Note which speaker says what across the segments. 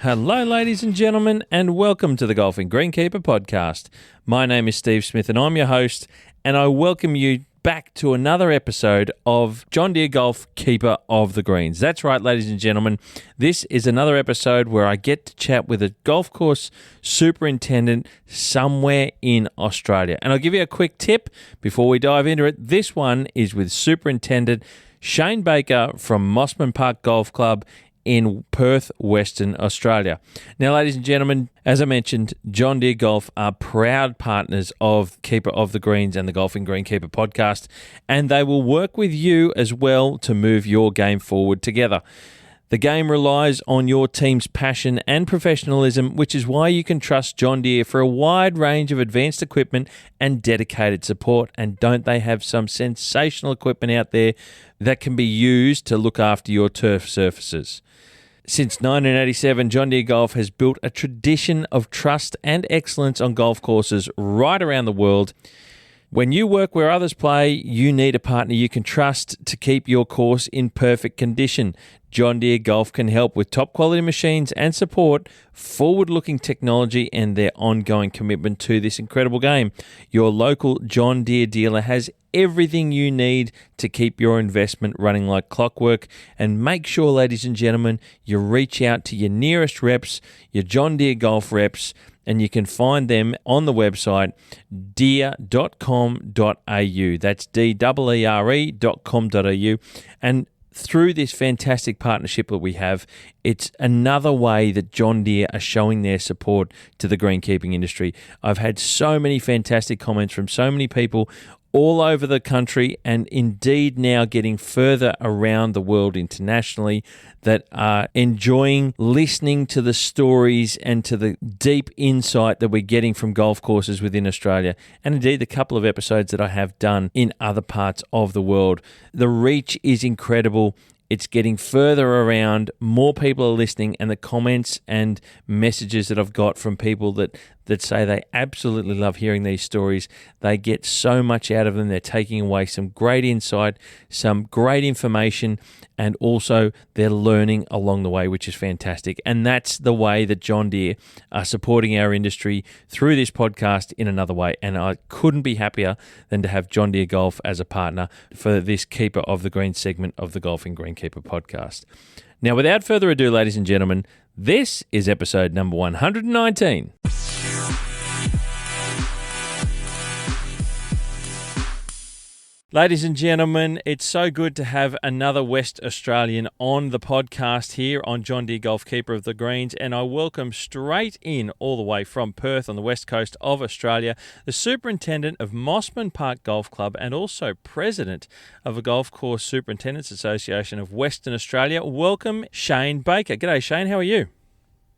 Speaker 1: Hello, ladies and gentlemen, and welcome to the Golfing Greenkeeper podcast. My name is Steve Smith, and I'm your host, and I welcome you back to another episode of John Deere Golf Keeper of the Greens. That's right, ladies and gentlemen. This is another episode where I get to chat with a golf course superintendent somewhere in Australia. And I'll give you a quick tip before we dive into it. This one is with Superintendent Shane Baker from Mosman Park Golf Club in Perth, Western Australia. Now, ladies and gentlemen, as I mentioned, John Deere Golf are proud partners of Keeper of the Greens and the Golfing Greenkeeper podcast, and they will work with you as well to move your game forward together. The game relies on your team's passion and professionalism, which is why you can trust John Deere for a wide range of advanced equipment and dedicated support. And don't they have some sensational equipment out there that can be used to look after your turf surfaces? Since 1987, John Deere Golf has built a tradition of trust and excellence on golf courses right around the world. When you work where others play, you need a partner you can trust to keep your course in perfect condition. John Deere Golf can help with top quality machines and support, forward-looking technology, and their ongoing commitment to this incredible game. Your local John Deere dealer has everything you need to keep your investment running like clockwork. And make sure, ladies and gentlemen, you reach out to your nearest reps, your John Deere Golf reps, and you can find them on the website deere.com.au. That's deere.com.au. And through this fantastic partnership that we have, it's another way that John Deere are showing their support to the greenkeeping industry. I've had so many fantastic comments from so many people all over the country, and indeed now getting further around the world internationally, that are enjoying listening to the stories and to the deep insight that we're getting from golf courses within Australia, and indeed the couple of episodes that I have done in other parts of the world. The reach is incredible. It's getting further around, more people are listening, and the comments and messages that I've got from people that say they absolutely love hearing these stories. They get so much out of them. They're taking away some great insight, some great information, and also they're learning along the way, which is fantastic. And that's the way that John Deere are supporting our industry through this podcast in another way. And I couldn't be happier than to have John Deere Golf as a partner for this Keeper of the Green segment of the Golfing Greenkeeper podcast. Now, without further ado, ladies and gentlemen, this is episode number 119. Ladies and gentlemen, it's so good to have another West Australian on the podcast here on John Deere Golf Keeper of the Greens, and I welcome straight in all the way from Perth on the west coast of Australia, the Superintendent of Mosman Park Golf Club and also President of the Golf Course Superintendents Association of Western Australia. Welcome, Shane Baker. G'day, Shane. How are you?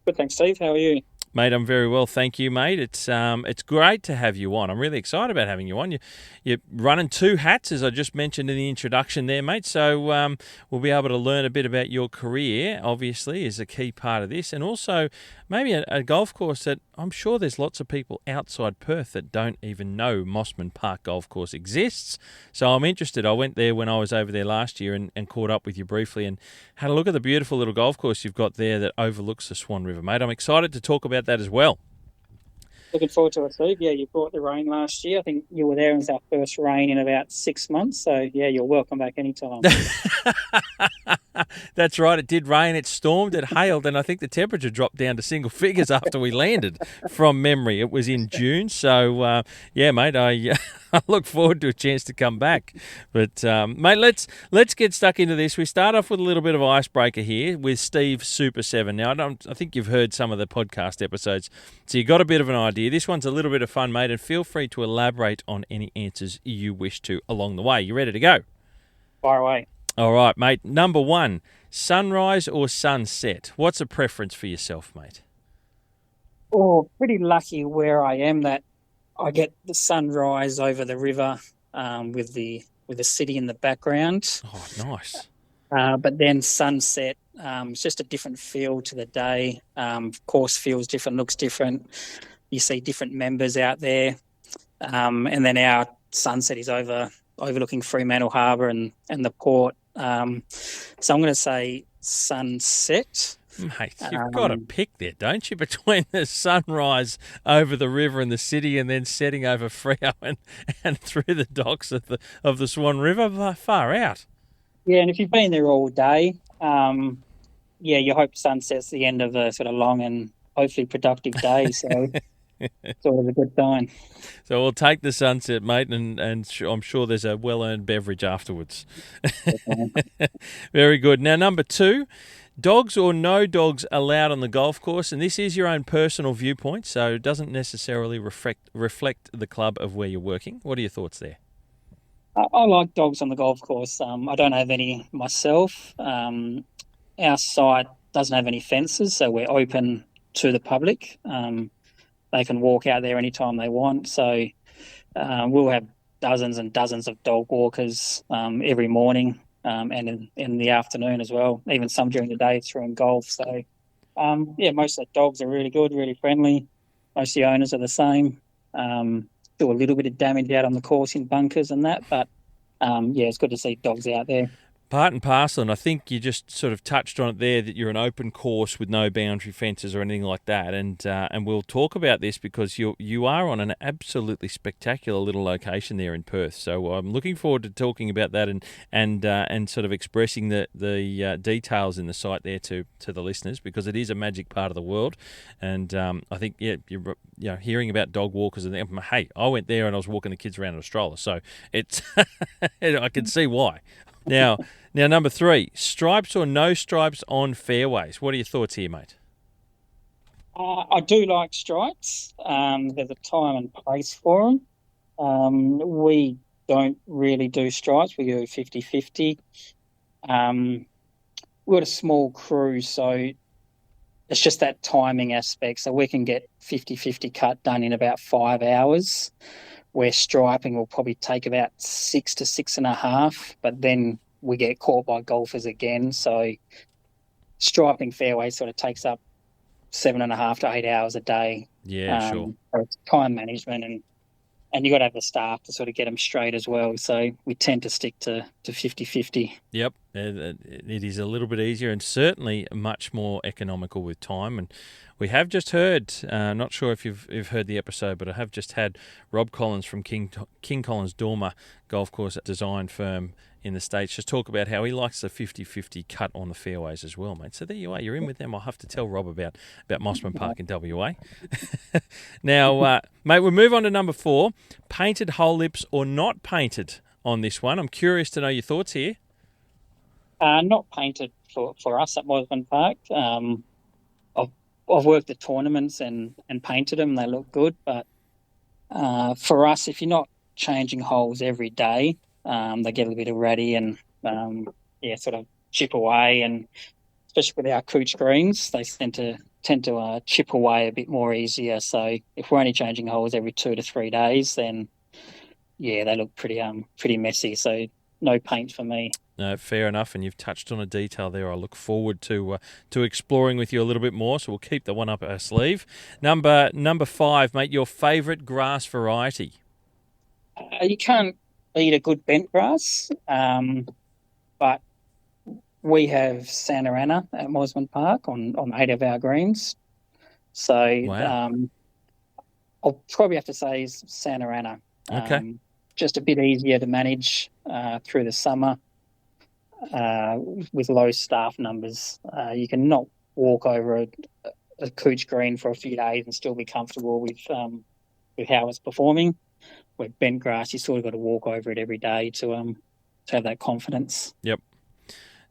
Speaker 2: Good, thanks, Steve. How are you?
Speaker 1: Mate, I'm very well, thank you, mate. It's great to have you on. I'm really excited about having you on. You're running two hats, as I just mentioned in the introduction there, mate. So we'll be able to learn a bit about your career, obviously, is a key part of this. And also maybe a golf course that I'm sure there's lots of people outside Perth that don't even know Mosman Park Golf Course exists. So I'm interested. I went there when I was over there last year and caught up with you briefly and had a look at the beautiful little golf course you've got there that overlooks the Swan River, mate. I'm excited to talk about that as well.
Speaker 2: Looking forward to it, Steve. Yeah, you brought the rain last year. I think you were there. It was our first rain in about 6 months. So, yeah, you're welcome back anytime. That's right. It did rain. It stormed. It hailed. And I think the temperature dropped down to single figures after we landed from memory. It was in June. So, yeah, mate, I look forward to a chance to come back. But, mate, let's get stuck into this. We start off with a little bit of icebreaker here with Steve Super 7. Now, I think you've heard some of the podcast episodes, so you got a bit of an idea. This one's a little bit of fun, mate, and feel free to elaborate on any answers you wish to along the way. You ready to go? Fire away.
Speaker 1: All right, mate. Number one, sunrise or sunset? What's a preference for yourself, mate?
Speaker 2: Oh, pretty lucky where I am that I get the sunrise over the river with the city in the background.
Speaker 1: Oh, nice.
Speaker 2: But then sunset, it's just a different feel to the day. Course feels different, looks different. You see different members out there. And then our sunset is overlooking Fremantle Harbour and the port. So I'm going to say sunset. Mate, you've got to pick there, don't you, between the sunrise over the river and the city and then setting over Freo and through the docks of the Swan River. Far out.
Speaker 3: Yeah, and if you've been there all day, you hope sunset's the end of a sort of long and hopefully productive day. So it's always a good sign.
Speaker 2: So we'll take the sunset, mate, and I'm sure there's a well-earned beverage afterwards. Very good. Now, number 2, dogs or no dogs allowed on the golf course, and this is your own personal viewpoint, so it doesn't necessarily reflect the club of where you're working. What are your thoughts there?
Speaker 3: I like dogs on the golf course. I don't have any myself. Our site doesn't have any fences, so we're open to the public. They can walk out there anytime they want. So we'll have dozens and dozens of dog walkers every morning and in the afternoon as well, even some during the day through golf. So, most of the dogs are really good, really friendly. Most of the owners are the same. Do a little bit of damage out on the course in bunkers and that, but it's good to see dogs out there.
Speaker 2: Part and parcel, and I think you just sort of touched on it there, that you're an open course with no boundary fences or anything like that, and we'll talk about this because you are on an absolutely spectacular little location there in Perth. So I'm looking forward to talking about that and sort of expressing the details in the site there to the listeners, because it is a magic part of the world, and I think you're hearing about dog walkers and hey, I went there and I was walking the kids around in a stroller, so it's I can see why. Now, number 3, stripes or no stripes on fairways. What are your thoughts here, mate?
Speaker 3: I do like stripes. There's a time and place for them. We don't really do stripes. We do 50-50. We've got a small crew, so it's just that timing aspect. So we can get 50-50 cut done in about 5 hours, where striping will probably take about 6 to 6.5, but then we get caught by golfers again. So striping fairways sort of takes up 7.5 to 8 hours a day.
Speaker 2: Yeah, sure.
Speaker 3: So it's time management, and you got to have the staff to sort of get them straight as well. So we tend to stick to 50-50.
Speaker 2: Yep, it is a little bit easier and certainly much more economical with time. And we have just heard, not sure if you've heard the episode, but I have just had Rob Collins from King Collins Dormer Golf Course Design Firm in the States just talk about how he likes the 50-50 cut on the fairways as well, mate. So there you are. You're in with them. I'll have to tell Rob about Mosman Park in WA. Now, mate, we'll move on to number 4. Painted hole lips or not painted on this one? I'm curious to know your thoughts here.
Speaker 3: Not painted for us at Mosman Park. I've worked at tournaments and painted them. They look good, but for us, if you're not changing holes every day, they get a little bit ratty and sort of chip away. And especially with our cooch greens, they tend to chip away a bit more easier. So if we're only changing holes every 2 to 3 days, then they look pretty messy. So no paint for me.
Speaker 2: No, fair enough, and you've touched on a detail there I look forward to exploring with you a little bit more, so we'll keep the one up our sleeve. Number 5, mate, your favourite grass variety?
Speaker 3: You can't beat a good bent grass, but we have Santa Ana at Mosman Park on 8 of our greens. So
Speaker 2: wow.
Speaker 3: I'll probably have to say Santa Ana.
Speaker 2: Okay.
Speaker 3: Just a bit easier to manage through the summer. With low staff numbers, you can not walk over a cooch green for a few days and still be comfortable with how it's performing. With bent grass, you sort of got to walk over it every day to have that confidence.
Speaker 2: Yep.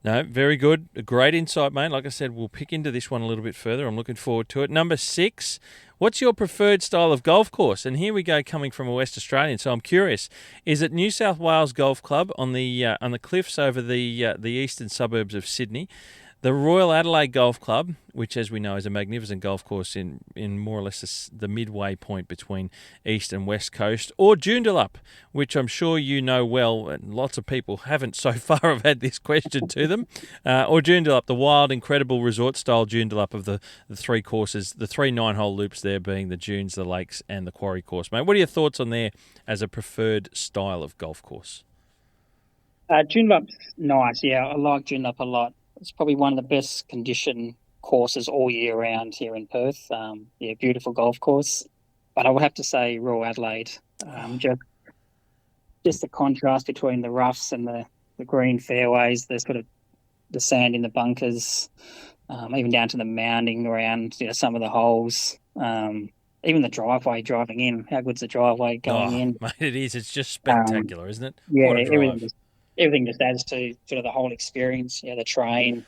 Speaker 2: No, very good. A great insight, mate. Like I said, we'll pick into this one a little bit further. I'm looking forward to it. Number 6, what's your preferred style of golf course? And here we go, coming from a West Australian, so I'm curious. Is it New South Wales Golf Club on the cliffs over the eastern suburbs of Sydney? The Royal Adelaide Golf Club, which, as we know, is a magnificent golf course in more or less the midway point between East and West Coast, or Joondalup, which I'm sure you know well, and lots of people haven't so far have had this question to them, or Joondalup, the wild, incredible resort-style Joondalup of the 3 courses, the 3 9-hole loops there being the dunes, the lakes, and the quarry course. Mate, what are your thoughts on there as a preferred style of golf course?
Speaker 3: Joondalup's nice, yeah. I like Joondalup a lot. It's probably one of the best conditioned courses all year round here in Perth. Beautiful golf course. But I would have to say Royal Adelaide. Just the contrast between the roughs and the green fairways, the sort of the sand in the bunkers, even down to the mounding around some of the holes. Even the driveway driving in. How good's the driveway going in?
Speaker 2: Mate, it is. It's just spectacular, isn't it?
Speaker 3: Yeah,
Speaker 2: What a drive.
Speaker 3: everything just adds to sort of the whole experience. The train,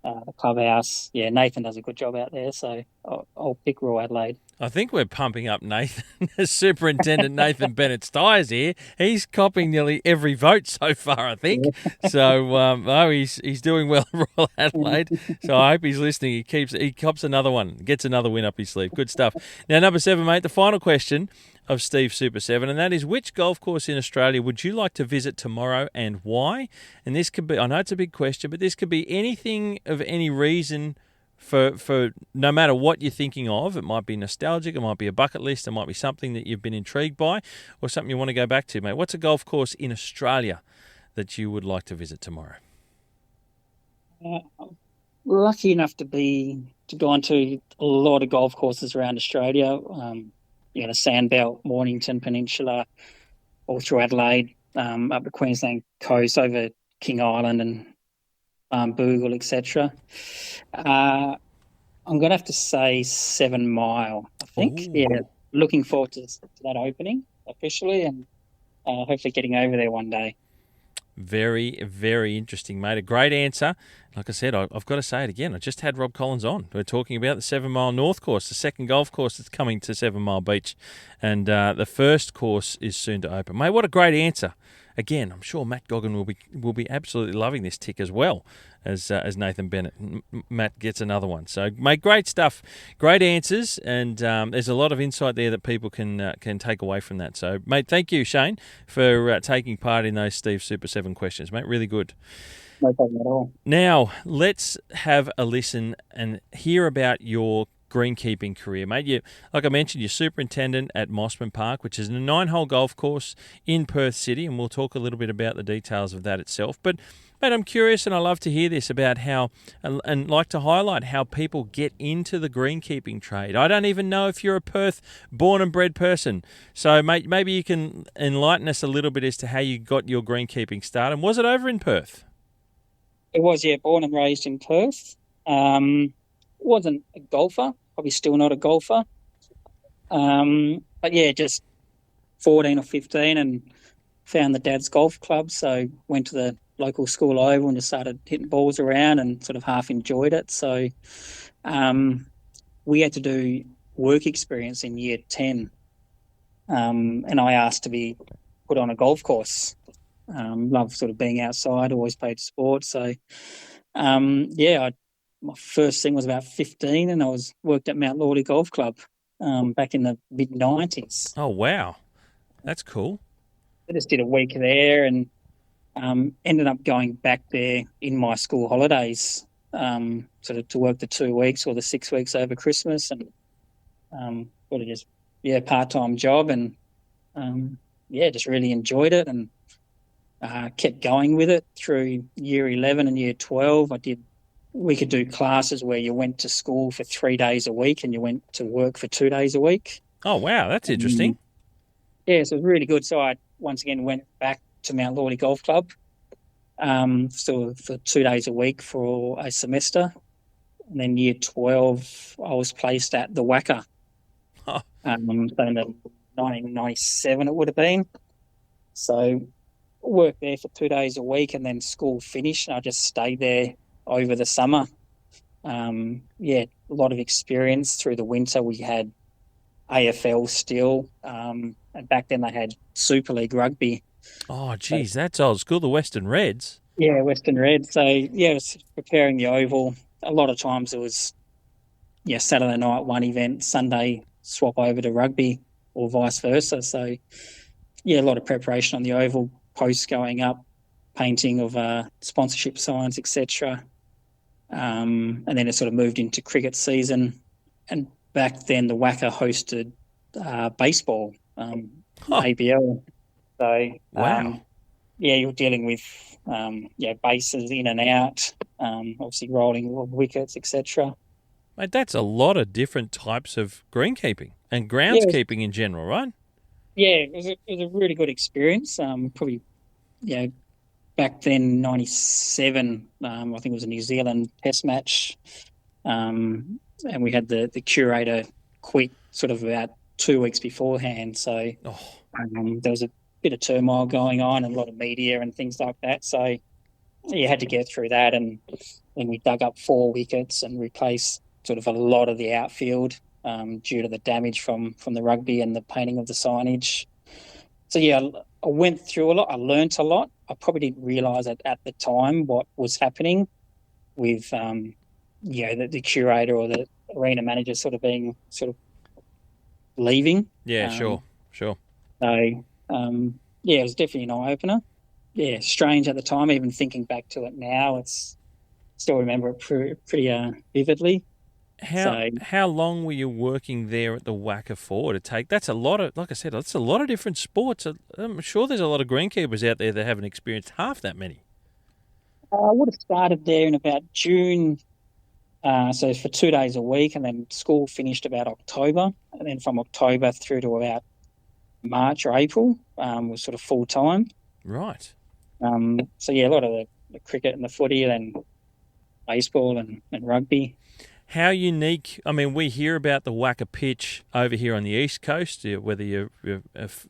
Speaker 3: the clubhouse. Yeah, Nathan does a good job out there, so I'll pick Royal Adelaide.
Speaker 2: I think we're pumping up Nathan, Superintendent Nathan Bennett's tyres here. He's copping nearly every vote so far, I think. So, he's doing well at Royal Adelaide. So I hope he's listening. He cops another one, gets another win up his sleeve. Good stuff. Now, number 7, mate, the final question of Steve Super 7, and that is, which golf course in Australia would you like to visit tomorrow and why? And this could be, I know it's a big question, but this could be anything of any reason for no matter what you're thinking of. It might be nostalgic, it might be a bucket list, it might be something that you've been intrigued by or something you want to go back to, mate. What's a golf course in Australia that you would like to visit tomorrow?
Speaker 3: We're lucky enough to go onto a lot of golf courses around Australia. The Sandbelt, Mornington Peninsula, all through Adelaide, up the Queensland coast, over King Island and Boogle, etc. I'm going to have to say 7 Mile, I think. Ooh. Yeah, looking forward to that opening officially and hopefully getting over there one day.
Speaker 2: Very, very interesting, mate. A great answer. Like I said, I've got to say it again. I just had Rob Collins on. We're talking about the 7 Mile North course, the second golf course that's coming to 7 Mile Beach. And the first course is soon to open. Mate, what a great answer. Again, I'm sure Matt Goggin will be absolutely loving this tick as well as Nathan Bennett. Matt gets another one. So, mate, great stuff, great answers, and there's a lot of insight there that people can take away from that. So, mate, thank you, Shane, for taking part in those Steve Super 7 questions, mate. Really good.
Speaker 3: No problem at all.
Speaker 2: Now, let's have a listen and hear about your greenkeeping career, mate. Like I mentioned, you're superintendent at Mosman Park, which is a 9-hole golf course in Perth City, and we'll talk a little bit about the details of that itself. But, mate, I'm curious, and I love to hear this about how, and like to highlight how people get into the greenkeeping trade. I don't even know if you're a Perth born and bred person. So, mate, maybe you can enlighten us a little bit as to how you got your greenkeeping start. And was it over in Perth?
Speaker 3: It was, yeah, born and raised in Perth. Wasn't a golfer, probably still not a golfer. But yeah, just 14 or 15 and found the dad's golf club. So went to the local school oval and just started hitting balls around and sort of half enjoyed it. So we had to do work experience in year 10. And I asked to be put on a golf course. Love sort of being outside, always played sport. So, my first thing was about 15 and I worked at Mount Lawley Golf Club back in the mid-90s.
Speaker 2: Oh, wow. That's cool.
Speaker 3: I just did a week there and ended up going back there in my school holidays sort of to work the 2 weeks or the 6 weeks over Christmas and sort of just, part-time job and, just really enjoyed it and kept going with it through year 11 and year 12. We could do classes where you went to school for 3 days a week and you went to work for 2 days a week.
Speaker 2: Oh, wow. That's interesting.
Speaker 3: So it was really good. So I, once again, went back to Mount Lawley Golf Club for 2 days a week for a semester. And then year 12, I was placed at the WACA.
Speaker 2: Oh.
Speaker 3: So in the 1997 it would have been. So worked there for 2 days a week and then school finished and I just stayed there over the summer. A lot of experience through the winter. We had AFL still, and back then they had Super League rugby.
Speaker 2: Oh, geez, that's old school, the Western Reds.
Speaker 3: Yeah, Western Reds. So, it was preparing the oval. A lot of times it was, Saturday night one event, Sunday swap over to rugby or vice versa. So, a lot of preparation on the oval, posts going up, painting of sponsorship signs, etc. And then it sort of moved into cricket season. And back then the WACA hosted baseball, ABL. So,
Speaker 2: wow.
Speaker 3: You're dealing with, bases in and out, obviously rolling wickets, etc.
Speaker 2: Mate, that's a lot of different types of greenkeeping and groundskeeping in general, right?
Speaker 3: Yeah, it was a really good experience. Probably, back then, 97, I think it was a New Zealand test match. And we had the curator quit sort of about 2 weeks beforehand. So there was a bit of turmoil going on and a lot of media and things like that. So you had to get through that. And then we dug up 4 wickets and replaced sort of a lot of the outfield due to the damage from the rugby and the painting of the signage. So, I went through a lot. I learnt a lot. I probably didn't realise at the time what was happening with, the curator or the arena manager sort of leaving.
Speaker 2: Yeah, sure.
Speaker 3: So, it was definitely an eye-opener. Yeah, strange at the time. Even thinking back to it now, still remember it pretty vividly.
Speaker 2: How long were you working there at the WACA for to take? That's a lot of, like I said, that's a lot of different sports. I'm sure there's a lot of greenkeepers out there that haven't experienced half that many.
Speaker 3: I would have started there in about June, so for 2 days a week, and then school finished about October, and then from October through to about March or April was sort of full time.
Speaker 2: Right.
Speaker 3: A lot of the cricket and the footy, and baseball and rugby.
Speaker 2: How unique, I mean, we hear about the WACA pitch over here on the East Coast, whether you're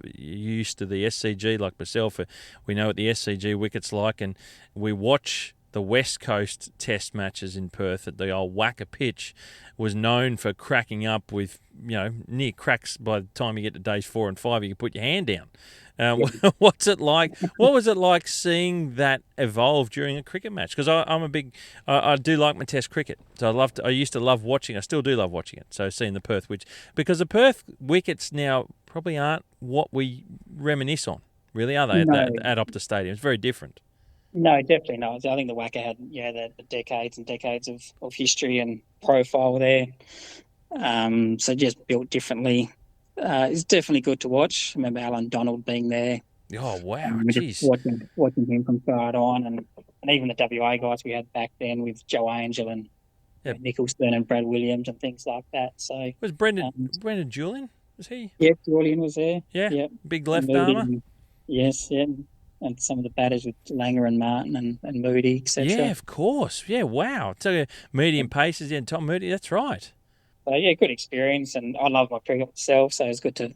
Speaker 2: used to the SCG like myself, we know what the SCG wicket's like, and we watch the West Coast test matches in Perth at the old WACA pitch was known for cracking up with, near cracks by the time you get to days 4 and 5, you can put your hand down. What's it like? What was it like seeing that evolve during a cricket match? Because I do like my Test cricket, so I used to love watching. I still do love watching it. So seeing the Perth because the Perth wickets now probably aren't what we reminisce on, really, are they?
Speaker 3: No.
Speaker 2: At Optus Stadium, it's very different.
Speaker 3: No, definitely not. I think the WACA had the decades and decades of history and profile there. So just built differently. It's definitely good to watch. I remember Alan Donald being there.
Speaker 2: Oh, wow.
Speaker 3: Just watching him from start on, and even the WA guys we had back then with Joe Angel and Nicholson and Brad Williams and things like that. So
Speaker 2: was Brendan Julian? Was he?
Speaker 3: Yeah, Julian was there.
Speaker 2: Yeah, big left armour.
Speaker 3: Yes, yeah. And some of the batters with Langer and Martin and Moody, etc.
Speaker 2: Yeah, of course. Yeah, wow. So medium paces, Tom Moody, that's right.
Speaker 3: So, good experience, and I love my cricket myself, so it was good to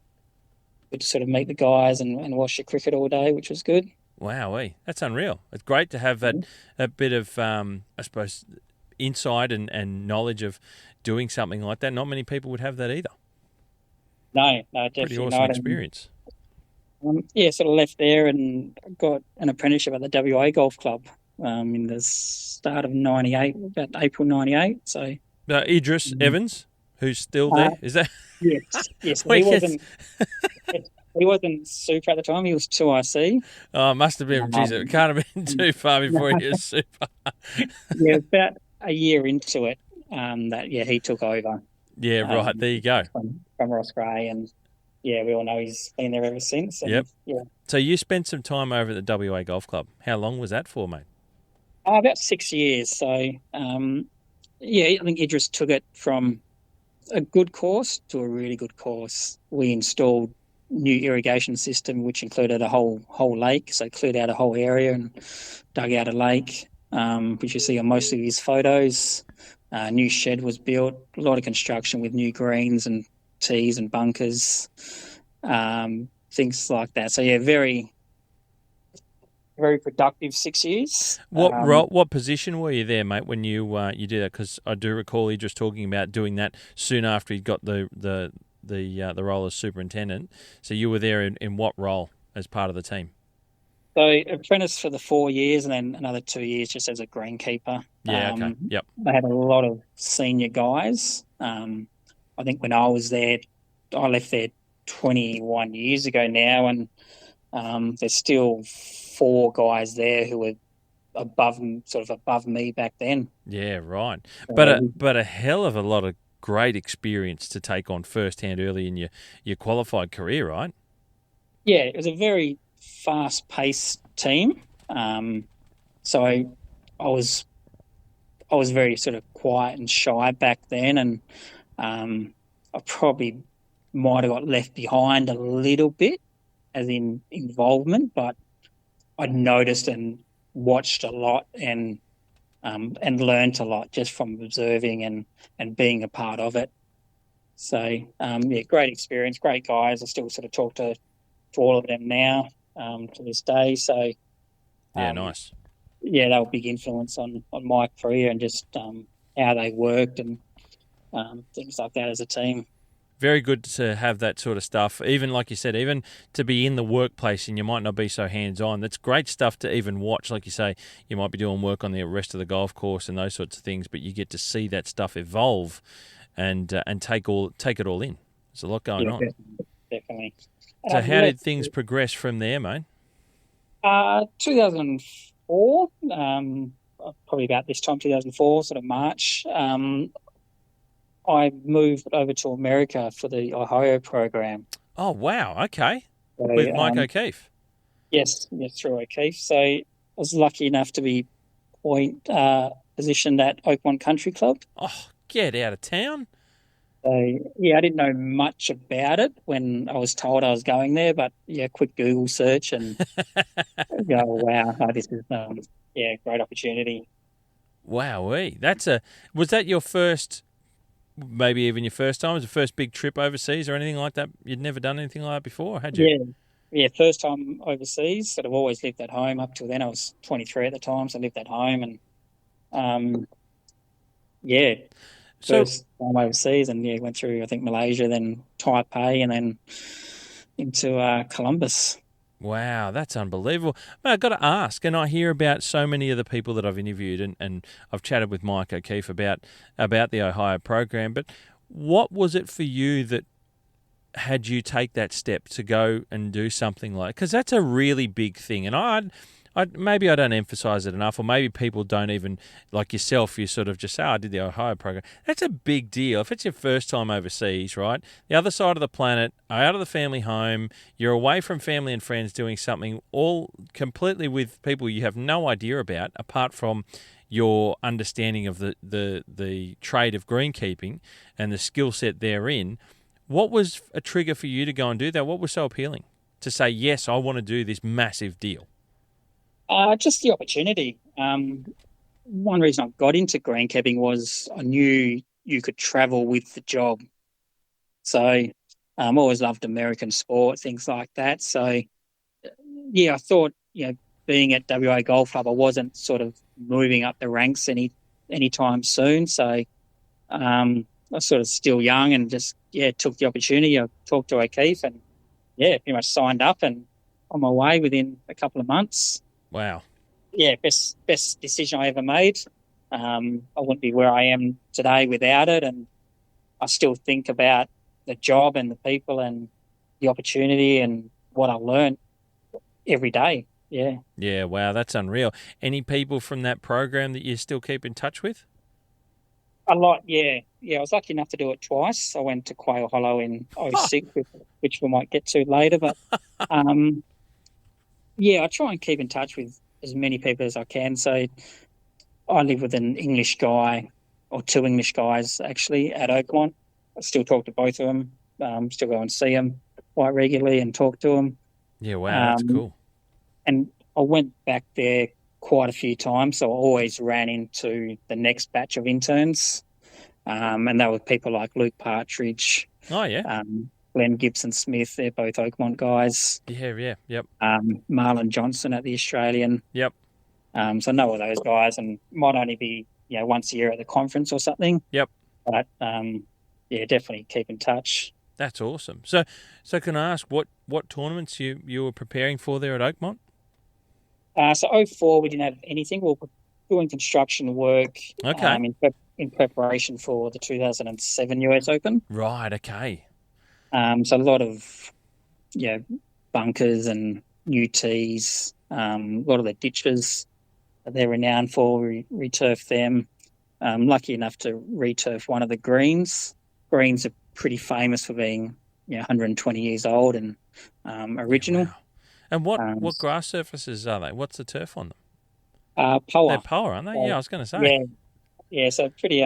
Speaker 3: sort of meet the guys and watch the cricket all day, which was good.
Speaker 2: Wow, that's unreal. It's great to have that bit of, I suppose, insight and knowledge of doing something like that. Not many people would have that either.
Speaker 3: No, definitely
Speaker 2: pretty awesome
Speaker 3: not.
Speaker 2: Experience.
Speaker 3: Sort of left there and got an apprenticeship at the WA Golf Club in the start of 98, about April 98. So
Speaker 2: Idris Evans, who's still there, is that?
Speaker 3: Yes. He wasn't super at the time. He was 2IC.
Speaker 2: Oh, it must have been. It can't have been too far before he was super.
Speaker 3: About a year into it, he took over.
Speaker 2: Yeah, right. There you go.
Speaker 3: From Ross Gray, and we all know he's been there ever since. And,
Speaker 2: yep.
Speaker 3: Yeah.
Speaker 2: So you spent some time over at the WA Golf Club. How long was that for, mate?
Speaker 3: About 6 years. So, I think Idris took it from a good course to a really good course. We installed new irrigation system, which included a whole lake. So cleared out a whole area and dug out a lake, which you see on most of his photos. New shed was built, a lot of construction with new greens and tees and bunkers, things like that. So very, very productive 6 years.
Speaker 2: What position were you there, mate, when you did that? Because I do recall you just talking about doing that soon after he got the role as superintendent. So you were there in what role as part of the team?
Speaker 3: So apprentice for the 4 years and then another 2 years just as a greenkeeper.
Speaker 2: Yeah, okay, yep.
Speaker 3: They had a lot of senior guys. I think when I was there, I left there 21 years ago now, and there's still 4 guys there who were above me back then.
Speaker 2: Yeah, right. But a hell of a lot of great experience to take on firsthand early in your qualified career, right?
Speaker 3: Yeah, it was a very fast-paced team. So I was very sort of quiet and shy back then, and I probably might have got left behind a little bit, as in involvement, but I noticed and watched a lot and learnt a lot just from observing and being a part of it. So, great experience, great guys. I still sort of talk to all of them now to this day. So,
Speaker 2: nice.
Speaker 3: Yeah, they were a big influence on my career and just how they worked and things like that as a team.
Speaker 2: Very good to have that sort of stuff. Even like you said, even to be in the workplace and you might not be so hands-on. That's great stuff to even watch. Like you say, you might be doing work on the rest of the golf course and those sorts of things, but you get to see that stuff evolve and take it all in. There's a lot going on.
Speaker 3: Definitely.
Speaker 2: So how did things progress from there, mate?
Speaker 3: 2004, probably about this time, 2004, sort of March. I moved over to America for the Ohio program.
Speaker 2: Oh, wow. Okay.
Speaker 3: So,
Speaker 2: with Mike O'Keefe?
Speaker 3: Yes, through O'Keefe. So I was lucky enough to be positioned at Oakmont Country Club.
Speaker 2: Oh, get out of town.
Speaker 3: So, yeah, I didn't know much about it when I was told I was going there, but, quick Google search and go, wow, this is, great opportunity.
Speaker 2: Wowee. Was that your first... Maybe even your first time? Was it the first big trip overseas or anything like that? You'd never done anything like that before, had you?
Speaker 3: Yeah, first time overseas. But I've always lived at home up till then. I was 23 at the time, so I lived at home. And, first time overseas. And, went through, I think, Malaysia, then Taipei, and then into Columbus.
Speaker 2: Wow, that's unbelievable. Mate, I've got to ask, and I hear about so many of the people that I've interviewed and I've chatted with Mike O'Keefe about the Ohio program, but what was it for you that had you take that step to go and do something like, because that's a really big thing, and maybe I don't emphasize it enough, or maybe people don't even, like yourself, you sort of just say, I did the Ohio program. That's a big deal. If it's your first time overseas, right, the other side of the planet, out of the family home, you're away from family and friends doing something all completely with people you have no idea about, apart from your understanding of the trade of greenkeeping and the skill set therein. What was a trigger for you to go and do that? What was so appealing to say, yes, I want to do this massive deal?
Speaker 3: Just the opportunity. One reason I got into greenkeeping was I knew you could travel with the job. So I always loved American sport, things like that. So, I thought, being at WA Golf Club, I wasn't sort of moving up the ranks anytime soon. So I was sort of still young and just, took the opportunity. I talked to O'Keefe and, pretty much signed up and on my way within a couple of months.
Speaker 2: Wow.
Speaker 3: Yeah, best decision I ever made. I wouldn't be where I am today without it, and I still think about the job and the people and the opportunity and what I learned every day. Yeah.
Speaker 2: Yeah, wow, that's unreal. Any people from that program that you still keep in touch with?
Speaker 3: A lot, yeah. Yeah, I was lucky enough to do it twice. I went to Quail Hollow in 06, which we might get to later, but... I try and keep in touch with as many people as I can. So I live with an English guy, or two English guys actually, at Oakmont. I still talk to both of them, still go and see them quite regularly and talk to them.
Speaker 2: Yeah, wow, that's cool.
Speaker 3: And I went back there quite a few times, so I always ran into the next batch of interns. And they were people like Luke Partridge.
Speaker 2: Oh, yeah.
Speaker 3: Glenn Gibson-Smith, they're both Oakmont guys.
Speaker 2: Yeah, yep.
Speaker 3: Marlon Johnson at the Australian.
Speaker 2: Yep.
Speaker 3: So I know all those guys and might only be, once a year at the conference or something.
Speaker 2: Yep.
Speaker 3: But, definitely keep in touch.
Speaker 2: That's awesome. So can I ask what tournaments you were preparing for there at Oakmont?
Speaker 3: So 04, we didn't have anything. We were doing construction work in preparation for the 2007 US Open.
Speaker 2: Right, okay.
Speaker 3: So a lot of, bunkers and new tees, a lot of the ditches that they're renowned for. We returfed them. Lucky enough to returf one of the greens. Greens are pretty famous for being 120 years old and original.
Speaker 2: Wow. And what grass surfaces are they? What's the turf on them?
Speaker 3: Poa.
Speaker 2: They're Poa, aren't they? Yeah, I was going to say.
Speaker 3: Yeah, so pretty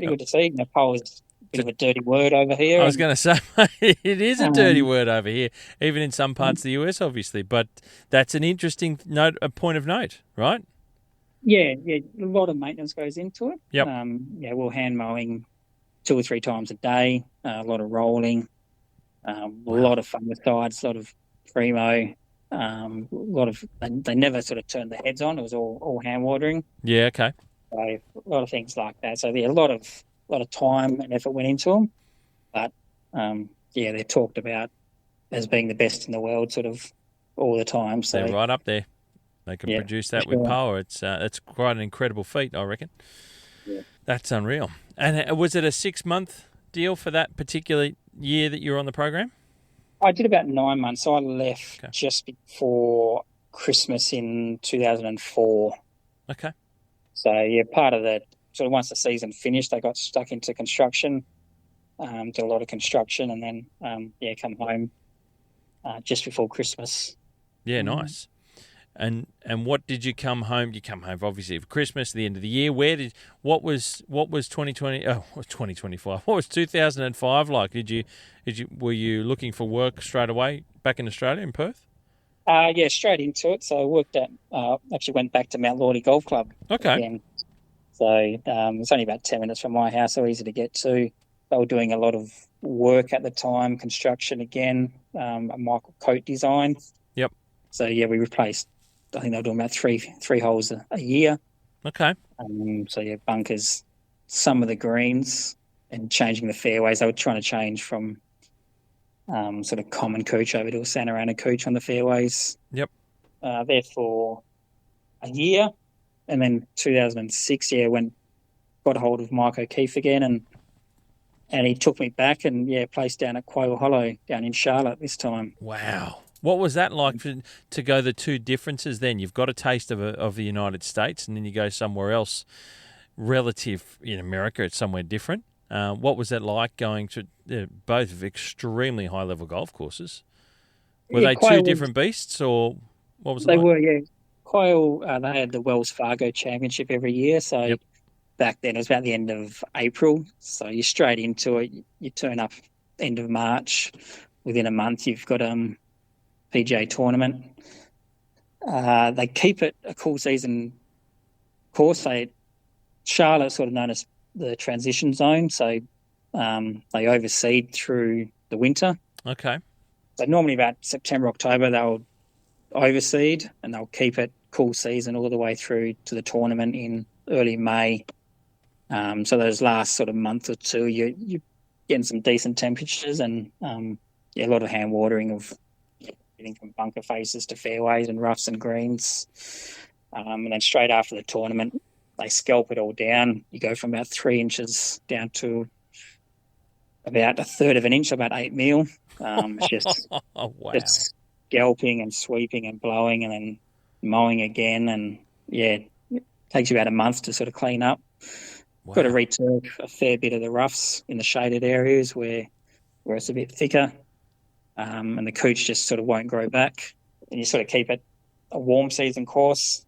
Speaker 3: good to see. Pole is a bit of a dirty word over here.
Speaker 2: I was going to say, it is a dirty
Speaker 3: Um,
Speaker 2: word over here, even in some parts of the US, obviously. But that's an interesting note, a point of note, right?
Speaker 3: Yeah, a lot of maintenance goes into it.
Speaker 2: Yep.
Speaker 3: We're hand mowing 2 or 3 times a day, a lot of rolling, a lot of fungicides, a lot of primo, a lot of, they never sort of turned the heads on. It was all hand watering.
Speaker 2: Yeah, okay.
Speaker 3: So a lot of things like that. So a lot of time and effort went into them. But they're talked about as being the best in the world sort of all the time. So
Speaker 2: They're right up there. They can produce that with power. It's quite an incredible feat, I reckon.
Speaker 3: Yeah.
Speaker 2: That's unreal. And was it a 6-month deal for that particular year that you were on the program?
Speaker 3: I did about 9 months. So I left just before Christmas in 2004.
Speaker 2: Okay.
Speaker 3: So, part of the sort of once the season finished, they got stuck into construction, did a lot of construction, and then, come home just before Christmas.
Speaker 2: Yeah, nice. And what did you come home? You come home obviously for Christmas, the end of the year. What was 2020? Oh, 2025. What was 2005 like? Were you looking for work straight away back in Australia in Perth?
Speaker 3: Straight into it. So I worked at actually went back to Mount Lawley Golf Club.
Speaker 2: Okay.
Speaker 3: Again. So it's only about 10 minutes from my house, so easy to get to. They were doing a lot of work at the time, construction again, a Michael Coat design.
Speaker 2: Yep.
Speaker 3: So we replaced. I think they were doing about three holes a year.
Speaker 2: Okay.
Speaker 3: Bunkers, some of the greens, and changing the fairways. They were trying to change from sort of common cooch over to a Santarana cooch on the fairways.
Speaker 2: Yep.
Speaker 3: There for a year, and then 2006, got a hold of Mike O'Keefe again, and he took me back and placed down at Quail Hollow down in Charlotte this time.
Speaker 2: Wow. What was that like to go the two differences then? You've got a taste of the United States, and then you go somewhere else relative in America, it's somewhere different. What was that like going to both extremely high-level golf courses? Were they two different beasts, or what was it like?
Speaker 3: They were, yeah. Quail, they had the Wells Fargo Championship every year, so back then it was about the end of April, so you're straight into it. You turn up end of March. Within a month, you've got PGA tournament. They keep it a cool season course. Charlotte's sort of known as the transition zone, so they overseed through the winter.
Speaker 2: Okay.
Speaker 3: So normally about September, October, they'll overseed and they'll keep it cool season all the way through to the tournament in early May. So those last sort of month or two, you're getting some decent temperatures and a lot of hand watering of getting from bunker faces to fairways and roughs and greens. And then straight after the tournament, they scalp it all down. You go from about 3 inches down to about a third of an inch, about 8 mil. It's just, just scalping and sweeping and blowing and then mowing again. And it takes you about a month to sort of clean up. Wow. Got to returf a fair bit of the roughs in the shaded areas where it's a bit thicker. And the cooch just sort of won't grow back. And you sort of keep it a warm season course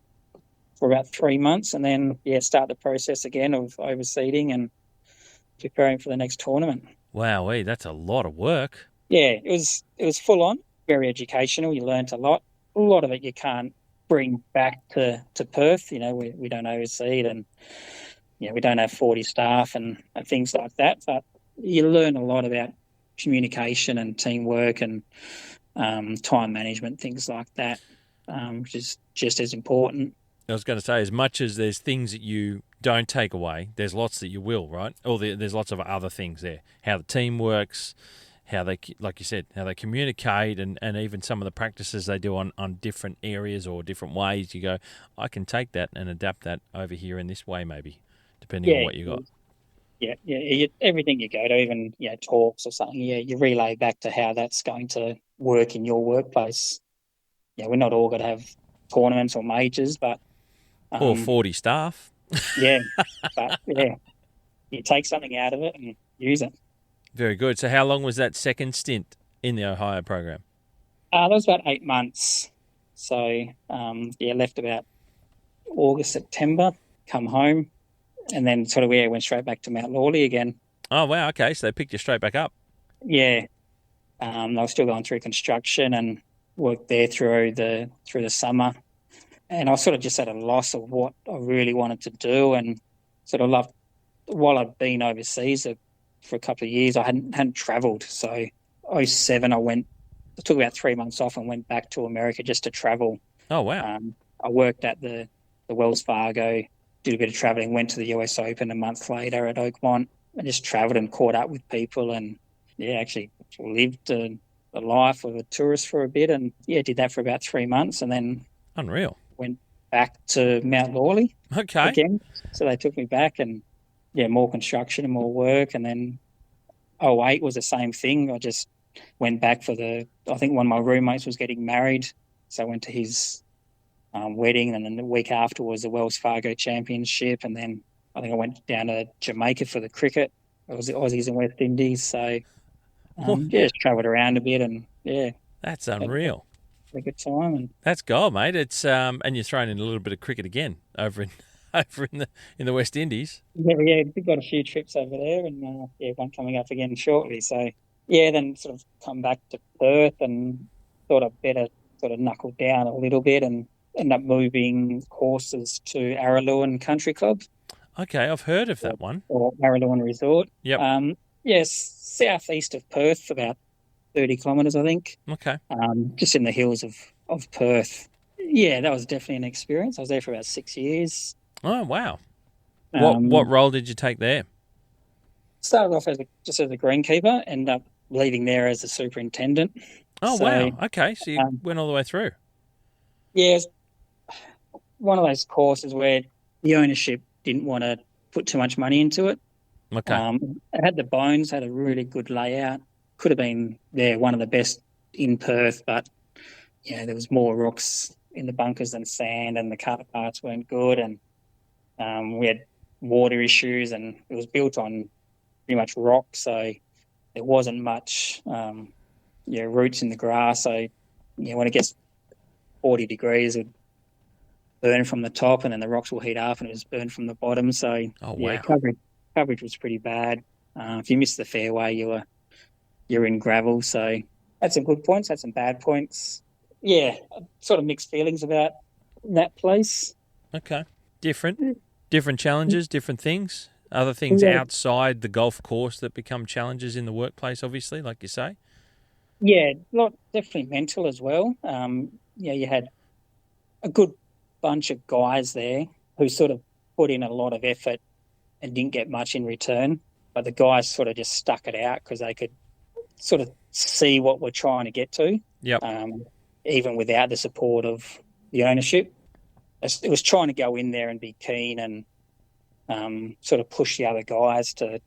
Speaker 3: for about 3 months and then, start the process again of overseeding and preparing for the next tournament.
Speaker 2: Wow, that's a lot of work.
Speaker 3: Yeah, it was full on, very educational. You learnt a lot. A lot of it you can't bring back to Perth. We don't overseed and, we don't have 40 staff and things like that. But you learn a lot about communication and teamwork and time management, things like that, which is just as important.
Speaker 2: I was going to say, as much as there's things that you don't take away, there's lots that you will, right? Or there's lots of other things there. How the team works, how they, like you said, how they communicate, and even some of the practices they do on different areas or different ways. You go, I can take that and adapt that over here in this way, maybe, depending on what you got.
Speaker 3: Yeah. Everything you go to, even talks or something, you relay back to how that's going to work in your workplace. We're not all going to have tournaments or majors, but
Speaker 2: or 40 staff.
Speaker 3: But you take something out of it and use it.
Speaker 2: Very good. So how long was that second stint in the Ohio program?
Speaker 3: That was about 8 months. So left about August, September, come home. and then sort of went straight back to Mount Lawley again.
Speaker 2: Oh, wow. Okay, so they picked you straight back up.
Speaker 3: Yeah, I was still going through construction and worked there through the summer, and I was sort of just at a loss of what I really wanted to do, and sort of loved. While I'd been overseas for a couple of years, I hadn't travelled. So, '07, I took about 3 months off and went back to America just to travel.
Speaker 2: Oh, wow.
Speaker 3: I worked at the Wells Fargo, did a bit of travelling, went to the US Open a month later at Oakmont, and just travelled and caught up with people, and actually lived a life of a tourist for a bit, and did that for about 3 months, and then
Speaker 2: Unreal.
Speaker 3: went back to Mount Lawley again. So they took me back, and more construction and more work, and then '08 was the same thing. I just went back I think one of my roommates was getting married, so I went to his wedding, and then the week after was the Wells Fargo Championship, and then I think I went down to Jamaica for the cricket. It was the Aussies and West Indies, so just travelled around a bit, and
Speaker 2: that's unreal.
Speaker 3: Had a good time, and
Speaker 2: that's gold, mate. It's and you're throwing in a little bit of cricket again over in the West Indies.
Speaker 3: Yeah, we've got a few trips over there, and one coming up again shortly. So then sort of come back to Perth and thought I'd better sort of knuckle down a little bit, and end up moving courses to Araluen Country Club.
Speaker 2: Okay, I've heard of that one.
Speaker 3: Or Araluen Resort.
Speaker 2: Yep.
Speaker 3: Southeast of Perth, about 30 kilometres, I think.
Speaker 2: Okay.
Speaker 3: Just in the hills of Perth. Yeah, that was definitely an experience. I was there for about 6 years.
Speaker 2: Oh, wow. What role did you take there?
Speaker 3: Started off as a greenkeeper, ended up leaving there as a superintendent.
Speaker 2: Oh, wow. Okay, so you went all the way through.
Speaker 3: Yeah, it's one of those courses where the ownership didn't want to put too much money into it.
Speaker 2: Okay.
Speaker 3: It had the bones, had a really good layout. Could have been one of the best in Perth, but there was more rocks in the bunkers than sand, and the car parts weren't good, and we had water issues, and it was built on pretty much rock, so there wasn't much roots in the grass. So when it gets 40 degrees, it would burn from the top, and then the rocks will heat up, and it was burned from the bottom. So coverage was pretty bad. If you missed the fairway, you're in gravel. So had some good points, had some bad points. Yeah, sort of mixed feelings about that place.
Speaker 2: Okay. Different challenges, different things, other things outside the golf course that become challenges in the workplace, obviously, like you say.
Speaker 3: Yeah, definitely mental as well. You had a good bunch of guys there who sort of put in a lot of effort and didn't get much in return, but the guys sort of just stuck it out because they could sort of see what we're trying to get to.
Speaker 2: Yep.
Speaker 3: Even without the support of the ownership. It was trying to go in there and be keen and sort of push the other guys to,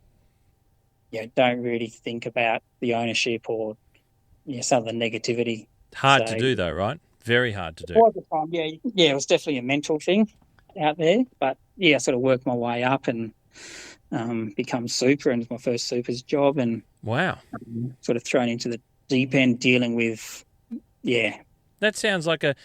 Speaker 3: don't really think about the ownership or some of the negativity.
Speaker 2: Hard to do though, right? Very hard to do.
Speaker 3: All the time, it was definitely a mental thing out there. But I sort of worked my way up and become super, and it was my first super's job, and
Speaker 2: wow,
Speaker 3: sort of thrown into the deep end dealing with.
Speaker 2: That sounds like a